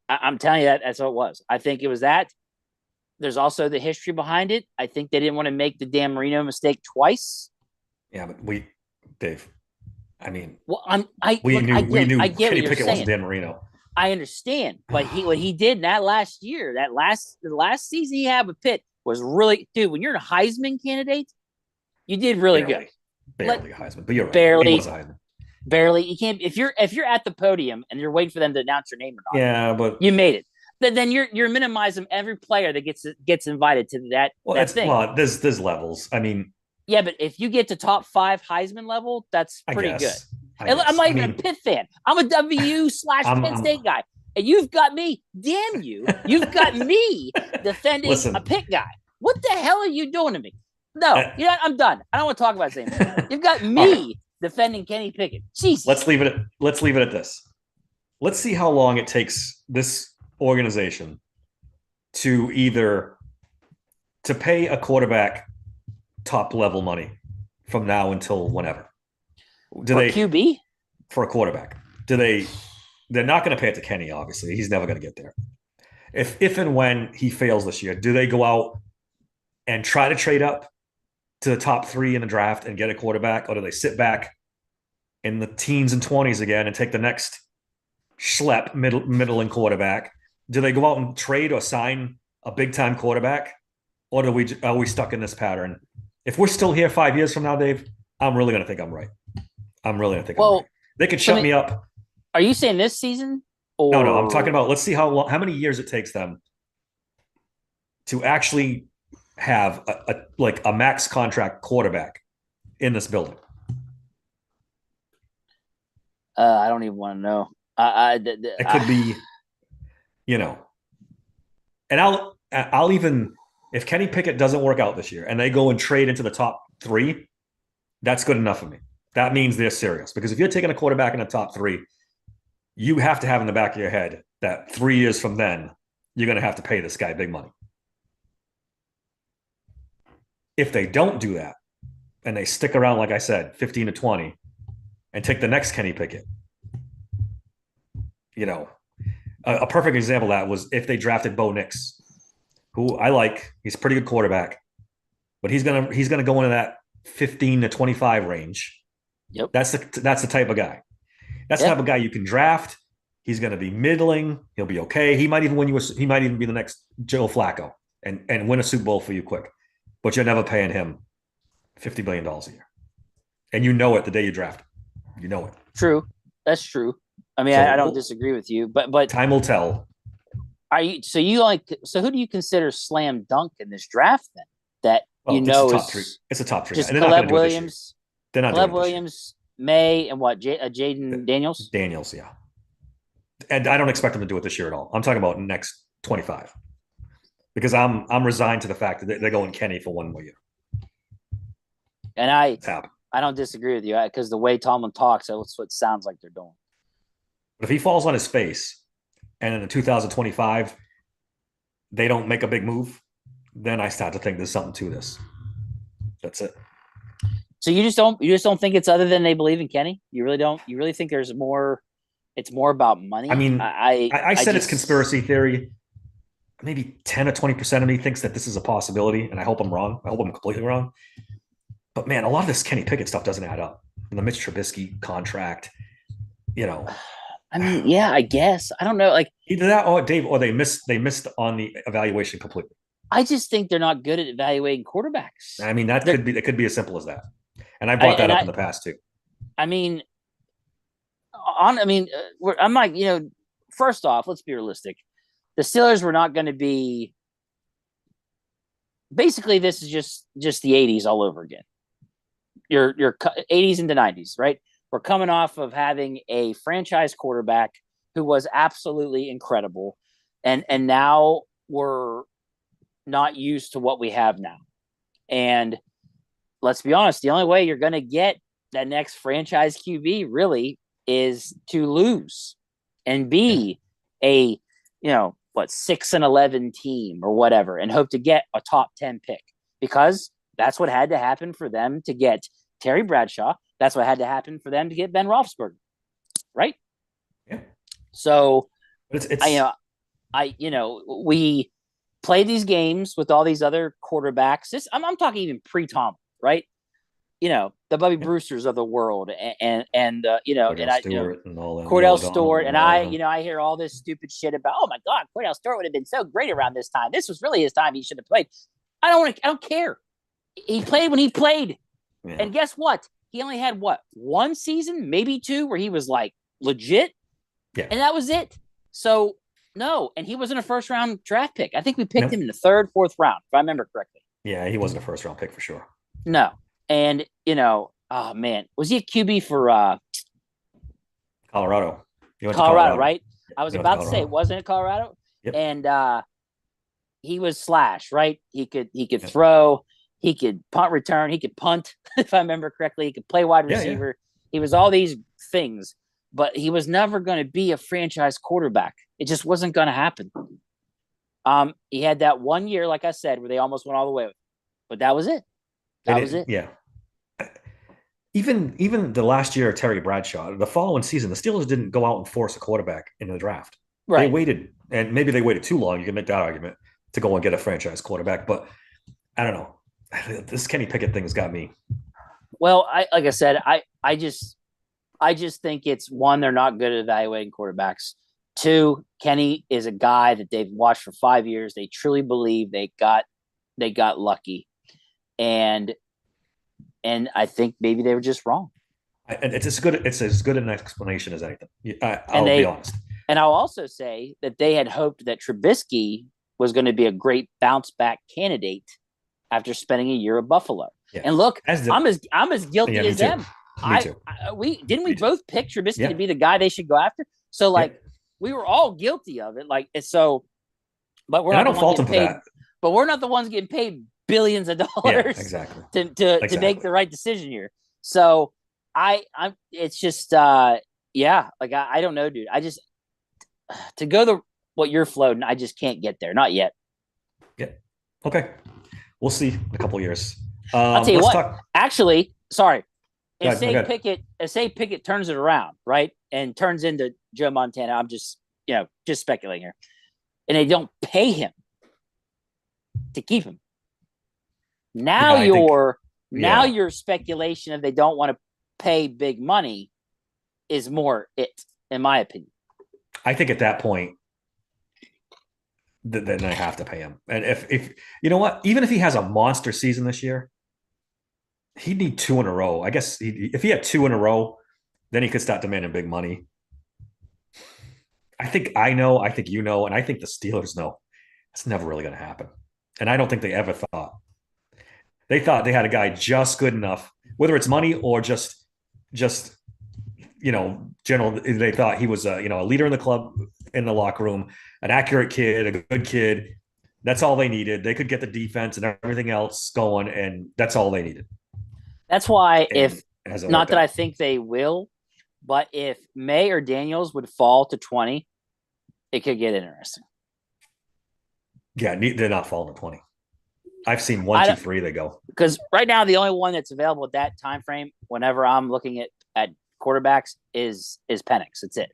I'm telling you that's what it was. I think it was that. There's also the history behind it. I think they didn't want to make the Dan Marino mistake twice. Yeah, but Dave. I mean, Well, we knew I get Kenny what you're Pickett saying. wasn't Dan Marino. I understand, but what he did in that last year, the last season he had with Pitt was really, dude. When you're a Heisman candidate, you did really good. Barely a Heisman, but you're right. Barely. He was a Heisman. Barely, you can't if you're at the podium and you're waiting for them to announce your name or not. Yeah, but You made it. Then you're minimizing every player that gets invited to that thing. Well, there's levels. I mean, Yeah, but if you get to top 5 Heisman level, that's I pretty guess. good. I And guess. I'm not I even mean, a Pitt fan. I'm a WU / Penn State guy. And you've got me, damn you. You've got me defending Listen. a Pitt guy. What the hell are you doing to me? No, I'm done. I don't want to talk about it anymore. You've got me defending Kenny Pickett. Jesus. Let's leave it at this. Let's see how long it takes this organization to either to pay a quarterback top level money from now until whenever. QB? For a quarterback? They're not going to pay it to Kenny, obviously. He's never going to get there. If and when he fails this year, do they go out and try to trade up to the top 3 in the draft and get a quarterback, or do they sit back in the teens and 20s again and take the next schlep middling quarterback? Do they go out and trade or sign a big time quarterback, or are we stuck in this pattern? If we're still here 5 years from now, Dave, I'm really going to think I'm right. I'm really going to think I'm right. Well, They could shut me up. are you saying this season No. I'm talking or about, let's see how many years it takes them to actually have a max contract quarterback in this building. I don't even want to know. It could be, you know, and I'll even, if Kenny Pickett doesn't work out this year and they go and trade into the top 3, that's good enough for me. That means they're serious, because if you're taking a quarterback in the top 3, you have to have in the back of your head that 3 years from then, you're going to have to pay this guy big money. If they don't do that and they stick around, like I said, 15 to 20 and take the next Kenny Pickett, you know, a perfect example of that was if they drafted Bo Nix, who I like. He's a pretty good quarterback, but he's gonna go into that 15 to 25 range. Yep. That's the type of guy. That's the type of guy you can draft. He's going to be middling. He'll be okay. He might even he might even be the next Joe Flacco and win a Super Bowl for you quick. But you're never paying him $50 billion a year. And you know it the day you draft him. You know it. True. That's true. I mean, I don't disagree with you, but time will tell. Are you so who do you consider slam dunk in this draft then? That it's a top 3. Just Caleb Williams. They're not Caleb Williams, May, and what? Jaden Daniels. Daniels, yeah. And I don't expect them to do it this year at all. I'm talking about next 25, because I'm resigned to the fact that they're going Kenny for 1 more year. And I don't disagree with you, because the way Tomlin talks, that's what it sounds like they're doing. But if he falls on his face, and in 2025 they don't make a big move, then I start to think there's something to this. That's it. So you just don't think it's other than they believe in Kenny? You really don't? You really think there's more? It's more about money? I mean, I said it's conspiracy theory. Maybe 10 or 20% of me thinks that this is a possibility, and I hope I'm wrong. I hope I'm completely wrong. But man, a lot of this Kenny Pickett stuff doesn't add up. And the Mitch Trubisky contract, you know. I mean, yeah, I guess. I don't know. Like either that or Dave, or they missed on the evaluation completely. I just think they're not good at evaluating quarterbacks. I mean, it could be as simple as that. And I brought that up in the past too. I mean, I'm like, first off, let's be realistic. The Steelers were not going to be. Basically, this is just the 80s all over again. Your 80s into 90s, right? We're coming off of having a franchise quarterback who was absolutely incredible, and now we're not used to what we have now. And let's be honest, the only way you're going to get that next franchise QB really is to lose and be a 6-11 team or whatever, and hope to get a top 10 pick, because that's what had to happen for them to get Terry Bradshaw. That's what had to happen for them to get Ben Roethlisberger, right? Yeah. So it's we play these games with all these other quarterbacks. I'm talking even pre-Tom, right? The Bubby Brewsters of the world, and Cordell Stewart, and I hear all this stupid shit about, oh my God, Cordell Stewart would have been so great around this time. This was really his time. He should have played. I don't care. He played when he played, and guess what? He only had 1 season, maybe 2, where he was like legit, and that was it. So no, and he wasn't a first-round draft pick. I think we picked him in the 3rd, 4th round, if I remember correctly. Yeah, he wasn't a first-round pick for sure. No. And, oh, man, was he a QB for Colorado? Colorado, right? I was about to say, wasn't it Colorado? Yep. And he was slash, right? He could throw, he could punt return, he could punt, if I remember correctly. He could play wide receiver. Yeah. He was all these things, but he was never going to be a franchise quarterback. It just wasn't going to happen. He had that 1 year, like I said, where they almost went all the way with it. But that was it. That was it. Yeah. Even the last year of Terry Bradshaw, the following season, the Steelers didn't go out and force a quarterback in the draft. Right. They waited, and maybe they waited too long. You can make that argument to go and get a franchise quarterback, but I don't know. This Kenny Pickett thing has got me. Well, like I said, I just think it's one, they're not good at evaluating quarterbacks. Two, Kenny is a guy that they've watched for 5 years. They truly believe they got lucky, and I think maybe they were just wrong. And it's as good an explanation as anything. And I'll be honest. and I'll also say that they had hoped that Trubisky was going to be a great bounce back candidate after spending a year at Buffalo. Yeah. And look, I'm as guilty as too. them. Me too. We didn't we both pick Trubisky Yeah. to be the guy they should go after. So like we were all guilty of it. Like so, but we're And I not don't fault him for paid, that. but we're not the ones getting paid billions of dollars Yeah, exactly. to make the right decision here. So I'm it's just yeah, like I don't know, dude. I just to go what you're floating, I just can't get there. Not yet. Yeah. Okay. We'll see in a couple of years. I'll tell you what. Actually, sorry. If say Pickett turns it around, right, and turns into Joe Montana, I'm just speculating here, and they don't pay him to keep him. Now your speculation of they don't want to pay big money is more in my opinion. I think at that point, then I have to pay him. And if you know what, even if he has a monster season this year, he'd need 2 in a row. I guess if he had 2 in a row, then he could start demanding big money. I think you know, and I think the Steelers know it's never really going to happen. And I don't think they ever thought. They thought they had a guy just good enough, whether it's money or just general. They thought he was a leader in the club, in the locker room, an accurate kid, a good kid. That's all they needed. They could get the defense and everything else going, and that's all they needed. That's why not that I think they will, but if May or Daniels would fall to 20, it could get interesting. Yeah, they're not falling to 20. I've seen 1, 2, 3 they go. Because right now the only one that's available at that time frame, whenever I'm looking at quarterbacks, is Penix. That's it.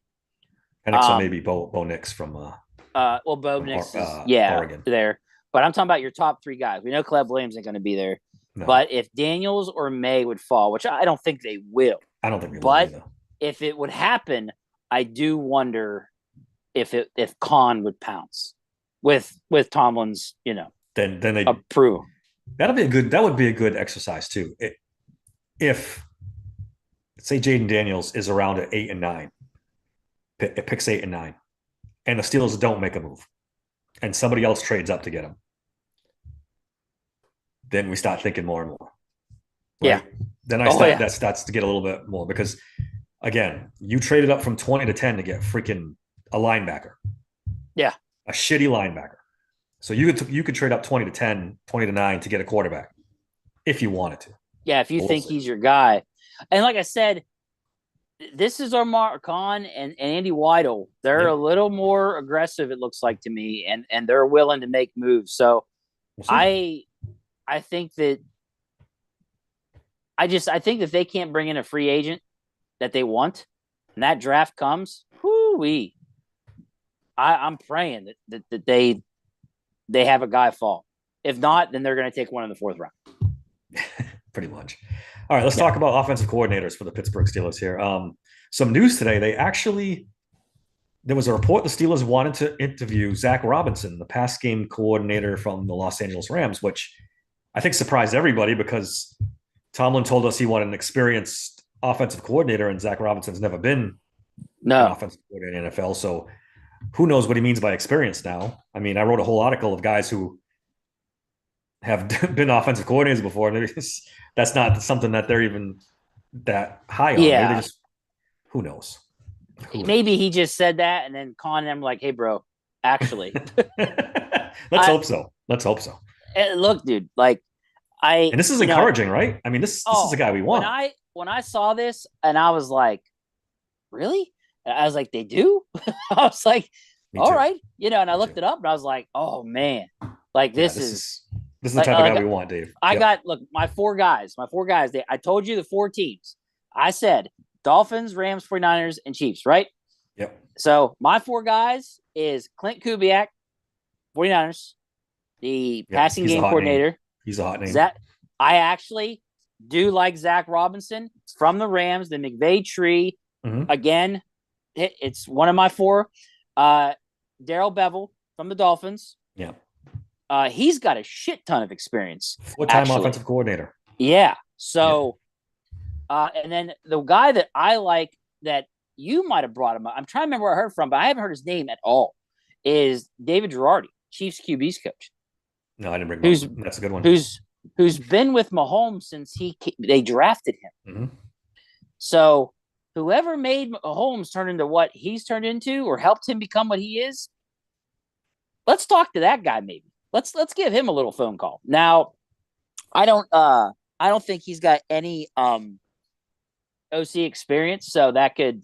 Penix or maybe Bo Nix from Bo Nix is Oregon there. But I'm talking about your top 3 guys. We know Caleb Williams ain't going to be there. No. But if Daniels or May would fall, which I don't think they will. I don't think they will either. If it would happen, I do wonder if Khan would pounce with Tomlin's, then they approve. That would be a good exercise too. If say Jaden Daniels is around at 8 and 9, it picks 8 and 9, and the Steelers don't make a move, and somebody else trades up to get him, then we start thinking more and more. Right? Yeah. Then that starts to get a little bit more because, again, you traded up from 20 to 10 to get freaking a linebacker. Yeah. A shitty linebacker. So you could trade up 20 to 10, 20 to 9 to get a quarterback if you wanted to. Yeah, if you think he's your guy. And like I said, this is Omar Khan and Andy Weidel. They're a little more aggressive, it looks like to me, and they're willing to make moves. So I think that I think that they can't bring in a free agent that they want, and that draft comes, whoo-wee. I'm praying that they have a guy fall. If not, then they're going to take one in the 4th round. Pretty much. All right, let's talk about offensive coordinators for the Pittsburgh Steelers here. Some news today. There was a report the Steelers wanted to interview Zach Robinson, the pass game coordinator from the Los Angeles Rams, which I think surprised everybody because Tomlin told us he wanted an experienced offensive coordinator, and Zach Robinson's never been an offensive coordinator in the NFL. So who knows what he means by experience now? I mean, I wrote a whole article of guys who have been offensive coordinators before, and that's not something that they're even that high on. Yeah. Maybe who knows? Maybe he just said that and then calling them like, hey, bro, actually. Let's hope so. Look, dude, and this is encouraging, right? I mean, this is the guy we want. When I saw this and I was like, really? I was like, they do? I was like, all right. And I looked it up and I was like, oh man, this is the type of guy we want, Dave. I got my four guys. I told you the 4 teams. I said Dolphins, Rams, 49ers, and Chiefs, right? Yep. So my 4 guys is Clint Kubiak, 49ers, the passing game coordinator. He's a hot name. I actually do like Zach Robinson from the Rams, the McVay tree. Mhm. Again, it's one of my four. Daryl Bevel from the Dolphins. Yeah. He's got a shit ton of experience. Four-time offensive coordinator. Yeah. So, and then the guy that I like that you might have brought him up, I'm trying to remember where I heard from, but I haven't heard his name at all, is David Girardi, Chiefs QB's coach. No, I didn't bring him up. That's a good one. Who's been with Mahomes since they drafted him. Mm-hmm. So whoever made Mahomes turn into what he's turned into or helped him become what he is, let's talk to that guy maybe. Let's give him a little phone call. Now, I don't think he's got any OC experience, so that could,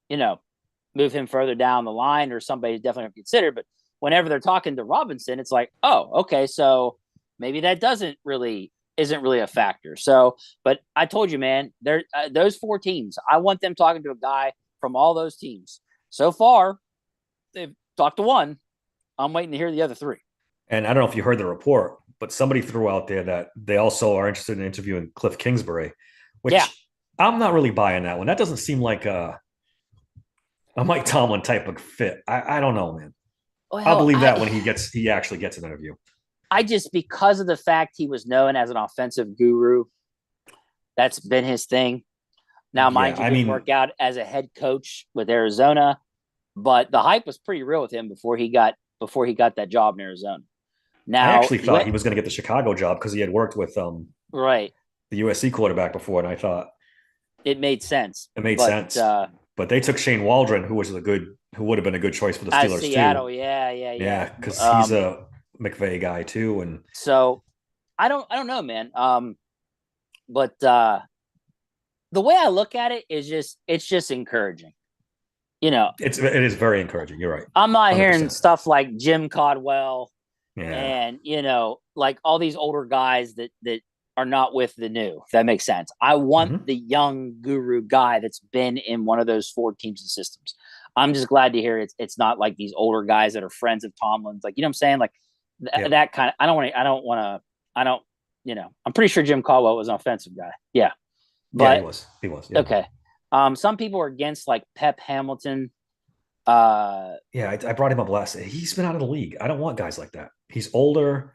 move him further down the line or somebody definitely to consider. But whenever they're talking to Robinson, it's like, oh, okay, so maybe that isn't really a factor. So, but I told you, man, those four teams, I want them talking to a guy from all those teams. So far, they've talked to one. I'm waiting to hear the other three. And I don't know if you heard the report, but somebody threw out there that they also are interested in interviewing Cliff Kingsbury, which I'm not really buying that one. That doesn't seem like a Mike Tomlin type of fit. I don't know, man. Well, I'll believe that when he actually gets an interview. Because of the fact he was known as an offensive guru, that's been his thing. Now, mind you, didn't work out as a head coach with Arizona, but the hype was pretty real with him before he got that job in Arizona. Now, I actually thought he was going to get the Chicago job because he had worked with the USC quarterback before, and I thought it made sense. But they took Shane Waldron, who would have been a good choice for the Steelers Seattle, too. Yeah, because he's a McVay guy too, and so I don't know, man. But the way I look at it is it's just encouraging. It is very encouraging. You're right. I'm not 100%. Hearing stuff like Jim Caldwell, and like all these older guys that are not with the new. If that makes sense. I want the young guru guy that's been in one of those four teams and systems. I'm just glad to hear it's not like these older guys that are friends of Tomlin's. Like, you know what I'm saying? Like that kind of. I'm pretty sure Jim Caldwell was an offensive guy. Yeah, but he was. Yeah. Okay. Some people are against like Pep Hamilton. I brought him up last. He's been out of the league. I don't want guys like that. He's older.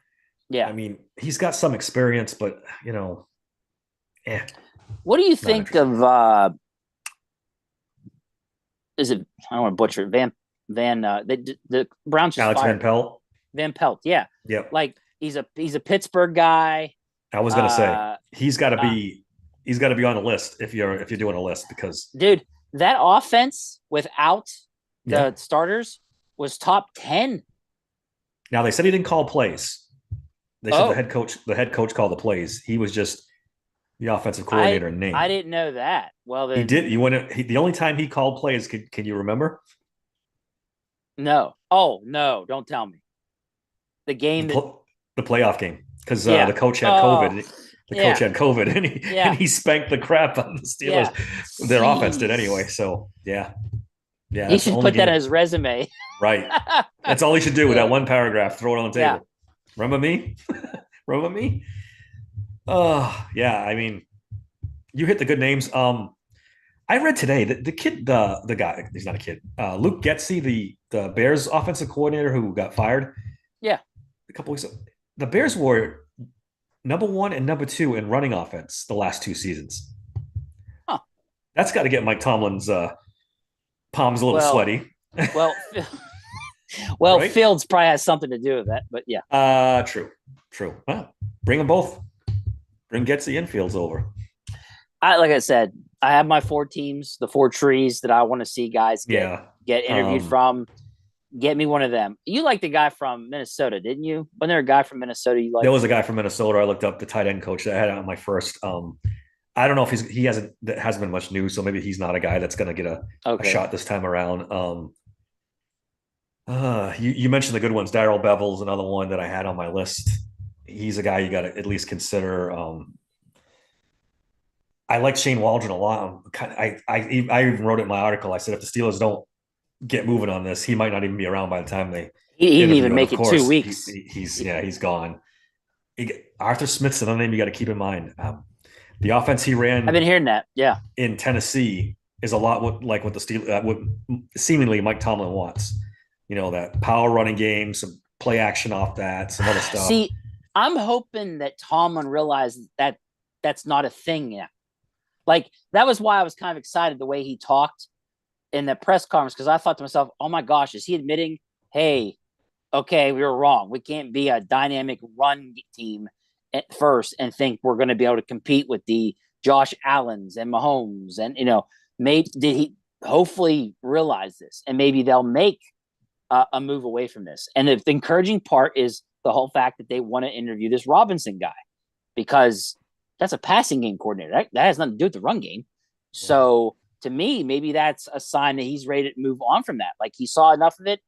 Yeah. I mean, he's got some experience, but What do you think of is it, I don't want to butcher it, the Browns just Alex fired Van Pelt. Van Pelt, yeah. Yep. Like he's a Pittsburgh guy. I was gonna say he's gotta be on the list if you're doing a list, because dude, that offense without the starters was top 10. Now they said he didn't call plays. They said the head coach called the plays. He was just the offensive coordinator name. I didn't know that. Well, then he did. The only time he called plays, can you remember? No. Oh no! Don't tell me. The game the playoff game, because the coach had COVID. The coach had COVID, and he spanked the crap out of the Steelers. Yeah. Their offense did anyway. So yeah. He should put that on his resume. Right. That's all he should do with that one paragraph. Throw it on the table. Yeah. Remember me? Remember me? Oh, yeah. I mean, you hit the good names. I read today that the kid, the guy, he's not a kid. Luke Getsy, the Bears offensive coordinator who got fired. Yeah. A couple weeks ago. The Bears were number 1 and number 2 in running offense the last 2 seasons. Huh. That's got to get Mike Tomlin's palms a little sweaty. Right? Fields probably has something to do with that, but yeah. True. Well, bring them both. Bring Getsy and Fields over. Like I said, I have my 4 teams, the 4 trees that I want to see guys get interviewed from. Get me one of them. You liked the guy from Minnesota, didn't you? Wasn't there a guy from Minnesota you liked? There was a guy from Minnesota. I looked up the tight end coach that I had on my first. I don't know if he hasn't been much news, so maybe he's not a guy that's going to get a shot this time around. You mentioned the good ones. Daryl Bevel's another one that I had on my list. He's a guy you got to at least consider. I like Shane Waldron a lot. I even wrote it in my article. I said if the Steelers don't get moving on this, he might not even be around by the time they. He didn't even make it 2 weeks. He's gone. Arthur Smith's another name you got to keep in mind. The offense he ran I've been hearing that. Yeah. in Tennessee is a lot like what the what seemingly Mike Tomlin wants. That power running game, some play action off that, some other stuff. See, I'm hoping that Tomlin realizes that that's not a thing yet. Like, that was why I was kind of excited the way he talked in the press conference, because I thought to myself, oh my gosh, is he admitting, hey, okay, we were wrong. We can't be a dynamic run team at first and think we're going to be able to compete with the Josh Allens and Mahomes. And, maybe did he hopefully realize this, and maybe they'll make a move away from this. And the encouraging part is the whole fact that they want to interview this Robinson guy, because that's a passing game coordinator. That has nothing to do with the run game. So to me, maybe that's a sign that he's ready to move on from that. Like, he saw enough of it,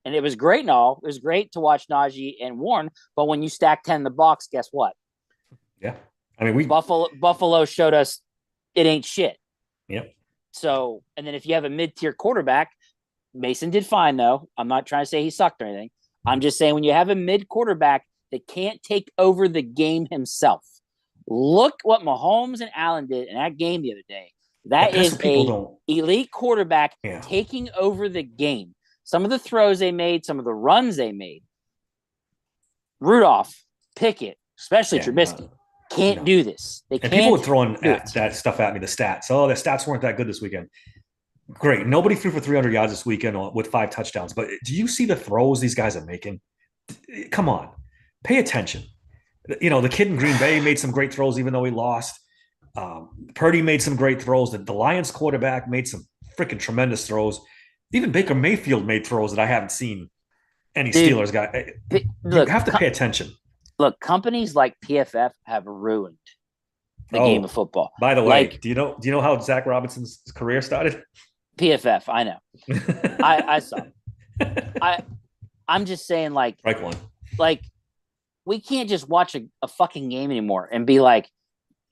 and it was great and all. It was great to watch Najee and Warren, but when you stack 10 in the box, guess what? Yeah. I mean, Buffalo showed us it ain't shit. Yep. So, and then if you have a mid-tier quarterback, Mason did fine, though. I'm not trying to say he sucked or anything. I'm just saying, when you have a mid quarterback that can't take over the game himself, look what Mahomes and Allen did in that game the other day. That is a elite quarterback taking over the game. Some of the throws they made, some of the runs they made. Rudolph, Pickett, especially Trubisky, can't do this. They can't. People were throwing that stuff at me, the stats. Oh, the stats weren't that good this weekend. Great. Nobody threw for 300 yards this weekend with 5 touchdowns. But do you see the throws these guys are making? Come on. Pay attention. The kid in Green Bay made some great throws, even though he lost. Purdy made some great throws. The Lions quarterback made some freaking tremendous throws. Even Baker Mayfield made throws that I haven't seen any Steelers guy. You have to pay attention. Look, companies like PFF have ruined the game of football. By the way, do you know how Zach Robinson's career started? PFF, I know. I saw. I'm just saying, Strike one. We can't just watch a fucking game anymore and be like,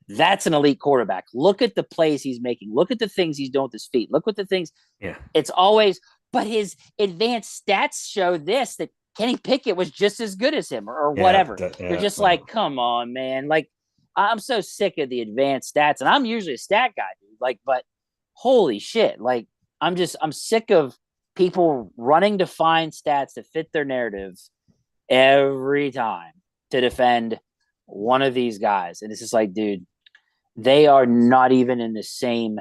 that's an elite quarterback. Look at the plays he's making. Look at the things he's doing with his feet. Look at the things. Yeah. It's always, but his advanced stats show this, that Kenny Pickett was just as good as him or whatever. You're just like, come on, man. Like, I'm so sick of the advanced stats, and I'm usually a stat guy, dude. But holy shit. I'm sick of people running to find stats that fit their narrative every time to defend one of these guys. And it's just like, dude, they are not even in the same,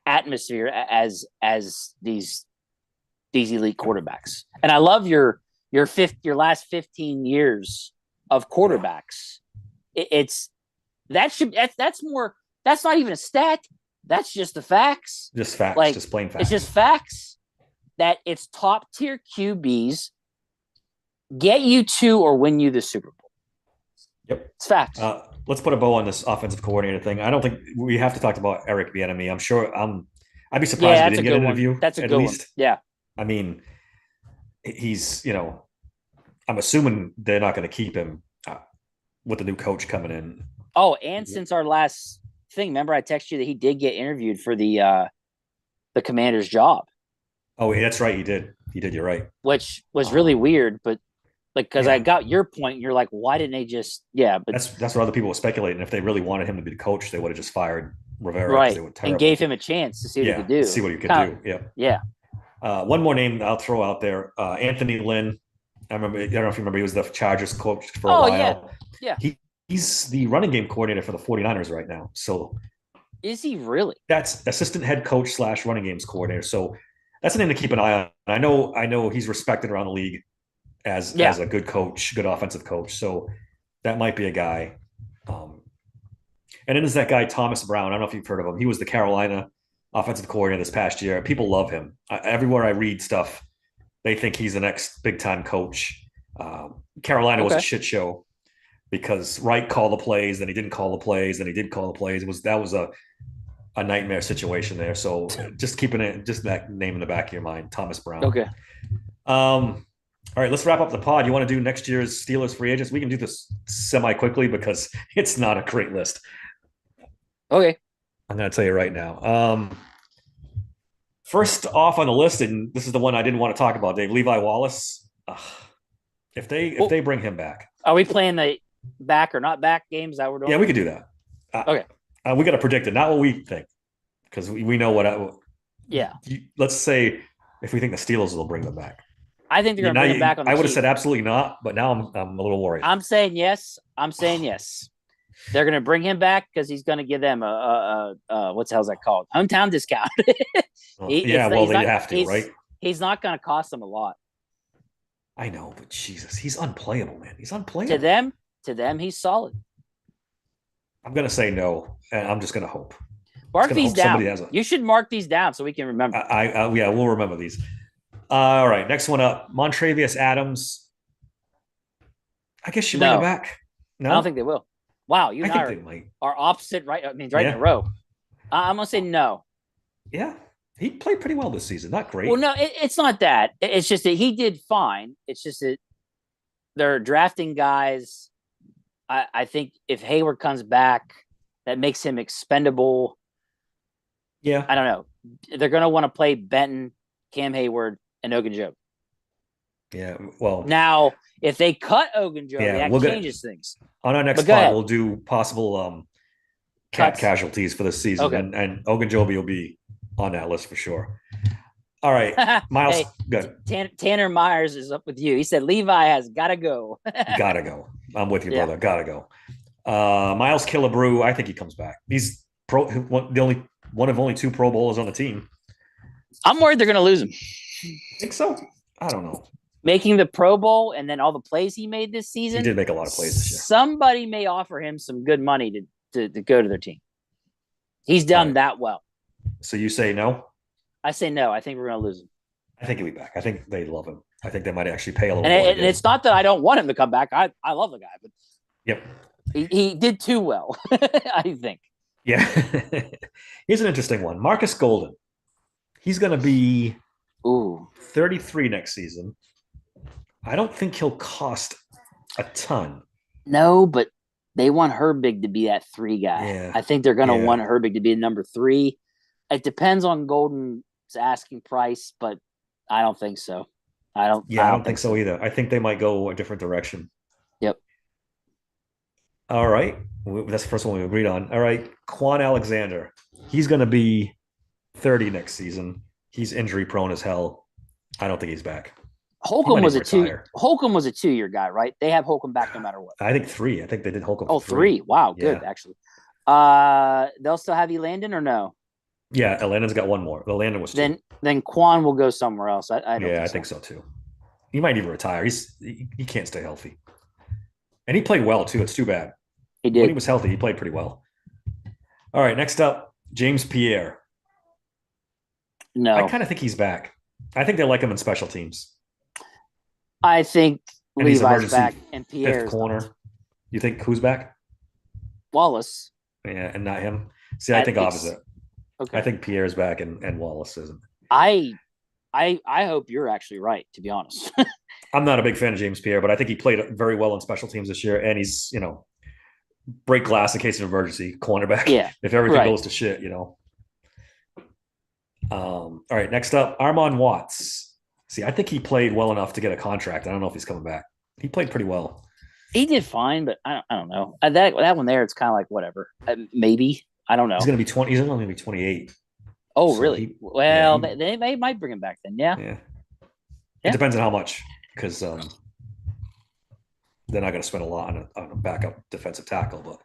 atmosphere as these elite quarterbacks. And I love your last 15 years of quarterbacks. That's more, that's not even a stat. That's just the facts. Just facts, just plain facts. It's just facts that it's top tier QBs get you to or win you the Super Bowl. Yep. It's facts. Let's put a bow on this offensive coordinator thing. I don't think we have to talk about Eric Bieniemy. I'm sure I'd be surprised if he didn't get an interview. That's a good one. Yeah. I mean, he's, I'm assuming they're not going to keep him with the new coach coming in. Oh, and since our last thing, remember I texted you that he did get interviewed for the Commander's job. Oh, that's right. He did. You're right. Which was really weird, but because I got your point, and you're like, why didn't they just? Yeah, but that's what other people were speculating. If they really wanted him to be the coach, they would have just fired Rivera, right? And gave him a chance to see what he could do. See what he could do. Yeah. Yeah. One more name I'll throw out there: Anthony Lynn. I don't know if you remember. He was the Chargers coach for a while. Yeah. He's the running game coordinator for the 49ers right now. So, is he really? That's assistant head coach / running games coordinator. So that's a name to keep an eye on. I know he's respected around the league as a good coach, good offensive coach. So that might be a guy. And then there's that guy, Thomas Brown. I don't know if you've heard of him. He was the Carolina offensive coordinator this past year. People love him. Everywhere I read stuff, they think he's the next big time coach. Carolina was a shit show because Wright called the plays, then he didn't call the plays, then he did call the plays. That was a nightmare situation there. So just keeping that name in the back of your mind, Thomas Brown. Okay. All right, let's wrap up the pod. You want to do next year's Steelers free agents? We can do this semi-quickly because it's not a great list. Okay. I'm going to tell you right now. First off on the list, and this is the one I didn't want to talk about, Dave, Levi Wallace. If they bring him back. Are we playing the back or not back games that we're doing? Yeah, we could do that. Okay. We got to predict it, not what we think, because we know what. Yeah. Let's say if we think the Steelers will bring them back. I think they're going to bring him back on the I would have cheap. said absolutely not, but now I'm a little worried. I'm saying yes. I'm saying yes. They're going to bring him back because he's going to give them a what's the hell's that called? Hometown discount. They have to, right? He's not going to cost them a lot. I know, but Jesus, he's unplayable, man. He's unplayable. To them, he's solid. I'm going to say no, and I'm just going to hope. Mark these down. You should mark these down so we can remember. Yeah, we'll remember these. All right, next one up, Montravius Adams. I guess you bring him back. No, I don't think they will. Wow, you and I are opposite, right? I mean, right in a row. I'm gonna say no. Yeah, he played pretty well this season. Not great. Well, no, it's not that. It's just that he did fine. It's just that they're drafting guys. I think if Hayward comes back, that makes him expendable. Yeah, I don't know. They're going to want to play Benton, Cam Hayward, and Ogunjobi. Yeah, well, now if they cut Ogunjobi, that changes things. On our next pod, we'll do possible cap casualties for the season, and Ogunjobi will be on that list for sure. All right, Miles, good. Tanner Myers is up with you. He said Levi has got to go. Gotta go. I'm with you, brother. Gotta go. Miles Killebrew, I think he comes back. He's one of only 2 Pro Bowlers on the team. I'm worried they're going to lose him. Think so? I don't know. Making the Pro Bowl and then all the plays he made this season. He did make a lot of plays this year. Somebody may offer him some good money to go to their team. He's done that well. So you say no? I say no. I think we're going to lose him. I think he'll be back. I think they love him. I think they might actually pay a little more. And it's not that I don't want him to come back. I love the guy, but yep, he did too well, I think. Yeah. Here's an interesting one. Marcus Golden. He's going to be 33 next season. I don't think he'll cost a ton. No, but they want Herbig to be that 3 guy. Yeah. I think they're going to want Herbig to be number 3. It depends on Golden's asking price, but I don't think so. I don't think so either. I think they might go a different direction. Yep. All right. That's the first one we agreed on. All right. Quan Alexander. He's going to be 30 next season. He's injury prone as hell. I don't think he's back. Holcomb was a 2-year guy, right? They have Holcomb back no matter what. I think 3. I think they did Holcomb. Oh, 3. Wow. Good, actually. They'll still have Elandon or no? Yeah, Elandon's got 1 more. Elandon was 2. Then Quan will go somewhere else. I think so too. He might even retire. He can't stay healthy. And he played well too. It's too bad. He did. When he was healthy, he played pretty well. All right, next up, James Pierre. No. I kind of think he's back. I think they like him in special teams. I think Levi's back and Pierre's 5th corner. You think who's back? Wallace. Yeah, and not him. See, I think opposite. Okay. I think Pierre's back and Wallace isn't. I hope you're actually right, to be honest. I'm not a big fan of James Pierre, but I think he played very well in special teams this year, and he's, break glass in case of emergency, cornerback. Yeah. If everything goes to shit, All right, next up, Armon Watts. See, I think he played well enough to get a contract. I don't know if he's coming back. He played pretty well. He did fine, but I don't know. That one there, it's kind of like whatever. Maybe. I don't know. He's going to be 20. He's only going to be 28. Oh, so really? They might bring him back then. Yeah. It depends on how much, because they're not going to spend a lot on a backup defensive tackle, but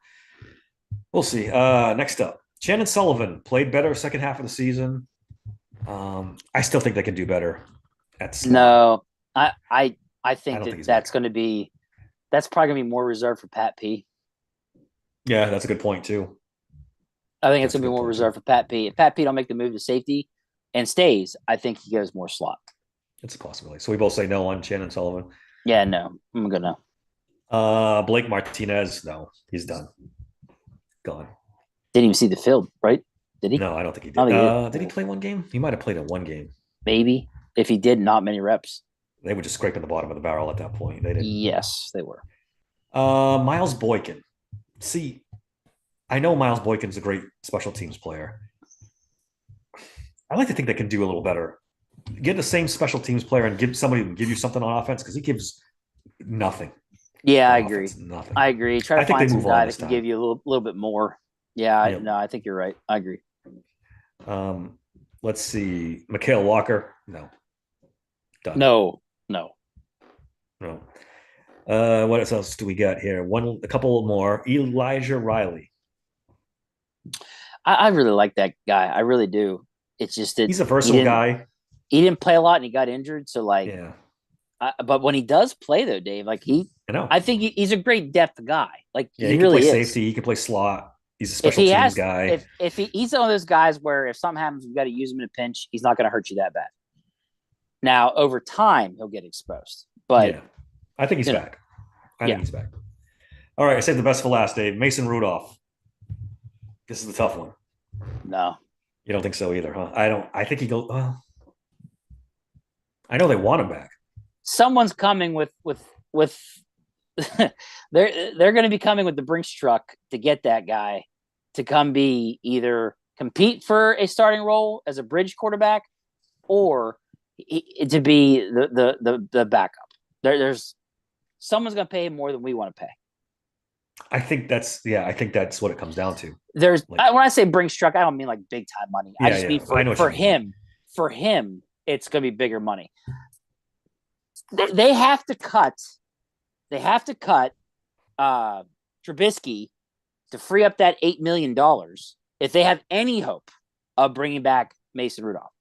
we'll see. Next up, Shannon Sullivan played better second half of the season. I still think they can do better. No, I think that's going to be that's probably going to be more reserved for Pat P. Yeah, that's a good point too. I think it's going to be more reserved for Pat P. If Pat P don't make the move to safety and stays, I think he goes more slot. It's a possibility. So we both say no on Shannon Sullivan. Yeah, no. I'm going to no. Blake Martinez, no. He's done. Gone. Didn't even see the field, right? Did he? No, I don't think he did. Did he play 1 game? He might have played in 1 game. Maybe. If he did, not many reps. They were just scraping the bottom of the barrel at that point. They didn't. Yes, they were. Miles Boykin. See, I know Miles Boykin's a great special teams player. I like to think they can do a little better. Get the same special teams player and give somebody who can give you something on offense, because he gives nothing. Yeah, I agree. Nothing. I agree. Try to find some guy that can give you a little bit more. Yeah, Yep. no, I think you're right. I agree. Um, let's see. Mikhail Walker. No, done. No, no. No. What else do we got here? A couple more. Elijah Riley. I really like that guy. I really do. It's just that He's a versatile guy. he didn't play a lot and he got injured. So like, Yeah, but when he does play though, Dave, like I know. I think he's a great depth guy. Like Yeah, he he can play really is. safety. He can play slot. He's a If special he teams has, guy. if he's one of those guys where if something happens, you got to use him in a pinch, he's not going to hurt you that bad. Now over time, he'll get exposed, but Yeah, I think he's you know, back. I yeah, think he's back. All right, I saved the best for last, Dave. Mason Rudolph. This is the tough one. no, You don't think so either, huh? I don't. I think he goes. Well, I know they want him back. someone's coming with they're going to be coming with the Brinks truck to get that guy to come be either compete for a starting role as a bridge quarterback or to be the backup. There's someone's going to pay him more than we want to pay. I think that's I think that's what it comes down to. There's Like, when I say Brinks truck, I don't mean like big time money. I just mean I know what for you mean. him, for him, it's going to be bigger money. They have to cut. They have to cut Trubisky to free up that $8 million if they have any hope of bringing back Mason Rudolph.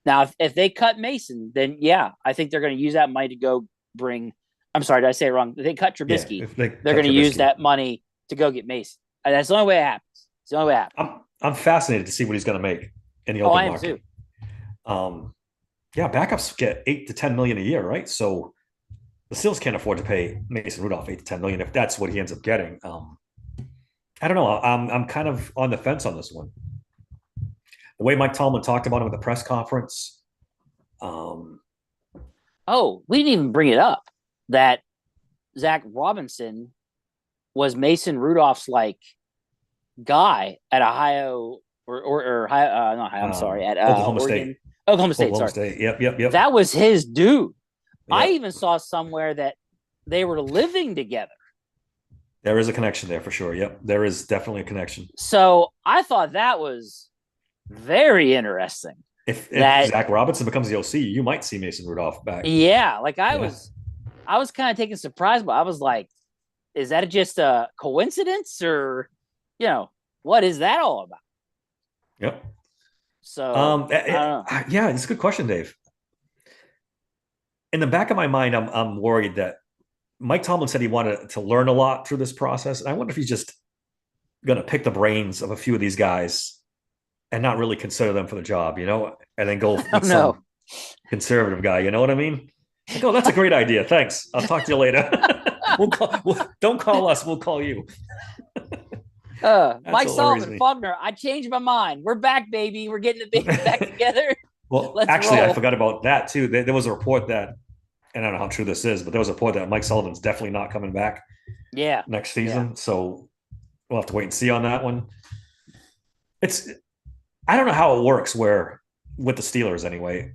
Now, if they cut Mason, then yeah, I think they're going to use that money to go bring. I'm sorry, did I say it wrong? If they cut Trubisky, if they they're going to use that money to go get Mason. And that's the only way it happens. It's the only way it happens. I'm fascinated to see what he's going to make in the Oh, open I am market. too. Yeah, backups get 8 to 10 million a year, right? So the Steelers can't afford to pay Mason Rudolph 8 to 10 million if that's what he ends up getting. I don't know. I'm kind of on the fence on this one. The way Mike Tomlin talked about him at the press conference. Oh, we didn't even bring it up that Zach Robinson was Mason Rudolph's like guy at Ohio or not Ohio, I'm sorry, at Oklahoma Oregon, State. Oklahoma State. Oklahoma Sorry, State. Yep. that was his dude. Yep. I even saw somewhere that they were living together. There is a connection there for sure. Yep, there is definitely a connection. So I thought that was very interesting. If Zach Robinson becomes the OC, you might see Mason Rudolph back. Yeah, like I was kind of taken surprise, but I was like, is that just a coincidence or, what is that all about? Yep. So, yeah, it's a good question, Dave. In the back of my mind, I'm worried that Mike Tomlin said he wanted to learn a lot through this process. And I wonder if he's just going to pick the brains of a few of these guys and not really consider them for the job, and then go with some conservative guy. You know what I mean? Like, oh, that's a great idea. Thanks. I'll talk to you later. Don't call us. We'll call you. Mike Sullivan, Faulkner, I changed my mind. We're back, baby. We're getting the baby back together. Well, actually, I forgot about that too. There was a report that, and I don't know how true this is, but there was a report that Mike Sullivan's definitely not coming back. Yeah. Next season. Yeah. So we'll have to wait and see on that one. I don't know how it works with the Steelers anyway.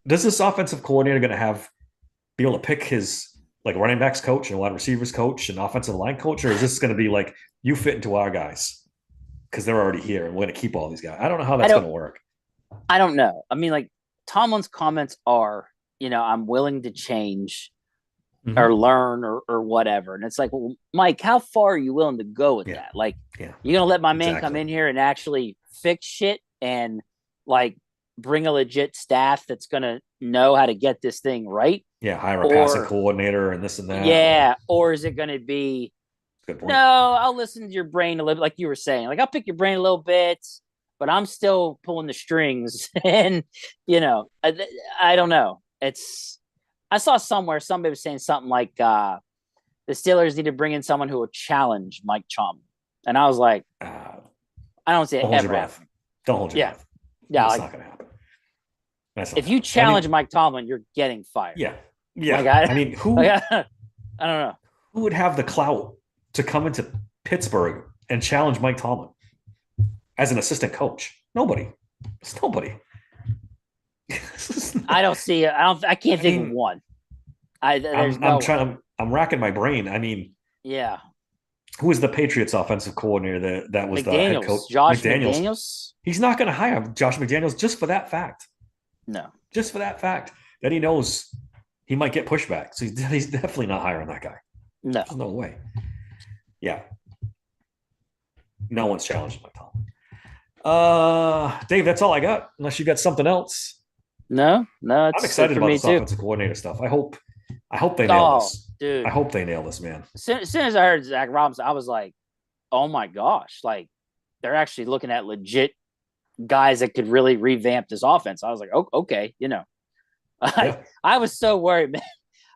Does this offensive coordinator going to be able to pick his like running backs coach and wide receivers coach and offensive line coach, or is this going to be like you fit into our guys because they're already here and we're going to keep all these guys? I don't know how that's going to work. I don't know. I mean, like Tomlin's comments are, I'm willing to change or learn or whatever. And it's like, well, Mike, how far are you willing to go with that? Like, you're going to let my man come in here and actually fix shit and like bring a legit staff that's going to know how to get this thing right? Yeah, hire a passing coordinator and this and that. Yeah, or is it going to be, good point. No, I'll listen to your brain a little bit, like you were saying. Like, I'll pick your brain a little bit, but I'm still pulling the strings. And, I don't know. I saw somewhere somebody was saying something like the Steelers need to bring in someone who will challenge Mike Tomlin. And I was like, I don't see it ever happen. Don't hold your breath. Yeah, it's not going to happen. If you challenge Mike Tomlin, you're getting fired. Yeah. Like, I mean, who? I don't know. Who would have the clout to come into Pittsburgh and challenge Mike Tomlin as an assistant coach? Nobody. It's nobody. I don't see it. I can't think of one. I'm racking my brain. I mean, yeah. who was the Patriots offensive coordinator that was the head coach? McDaniels, Josh McDaniels. McDaniels. He's not going to hire Josh McDaniels just for that fact. No, Just for that fact that he knows he might get pushback. So he's definitely not hiring that guy. no. There's no way. Yeah. No one's challenging Mike Tomlin. Dave, that's all I got. Unless you got something else. No, I'm excited about this too. offensive coordinator stuff. I hope they nail this. Dude. I hope they nail this, man. As soon as I heard Zach Robinson, I was like, oh my gosh, like they're actually looking at legit guys that could really revamp this offense. I was like, oh, okay, you know. Yeah. I was so worried, man.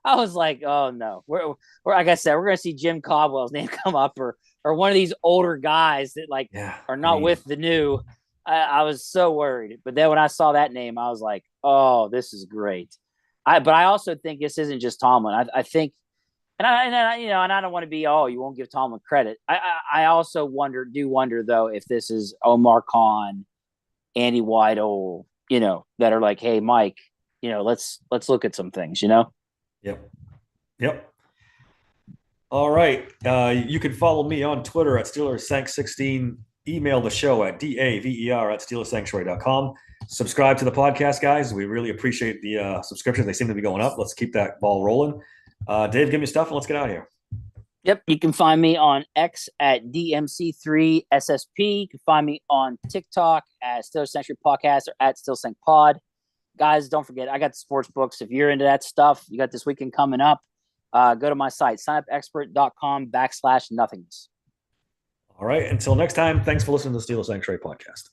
I was like, oh no. We're like I said, we're gonna see Jim Caldwell's name come up or one of these older guys that like are not with the new. I was so worried. But then when I saw that name, I was like, oh, this is great. But I also think this isn't just Tomlin. I think and I don't want to be, oh, you won't give Tomlin credit. I also wonder though if this is Omar Khan, Andy Weidel, that are like, hey, Mike, let's look at some things, Yep. All right. You can follow me on Twitter at SteelersSank16. Email the show at daver@SteelersSanctuary.com. Subscribe to the podcast, guys. We really appreciate the subscriptions. They seem to be going up. Let's keep that ball rolling. Dave, give me stuff and let's get out of here. Yep. You can find me on X at DMC3SSP. You can find me on TikTok at Steelers Sanctuary Podcast or at Steelers Pod. Guys, don't forget, I got the sports books. If you're into that stuff, you got this weekend coming up. Go to my site, signupexpert.com/nothingness. All right. Until next time, thanks for listening to the Steelers Sanctuary Podcast.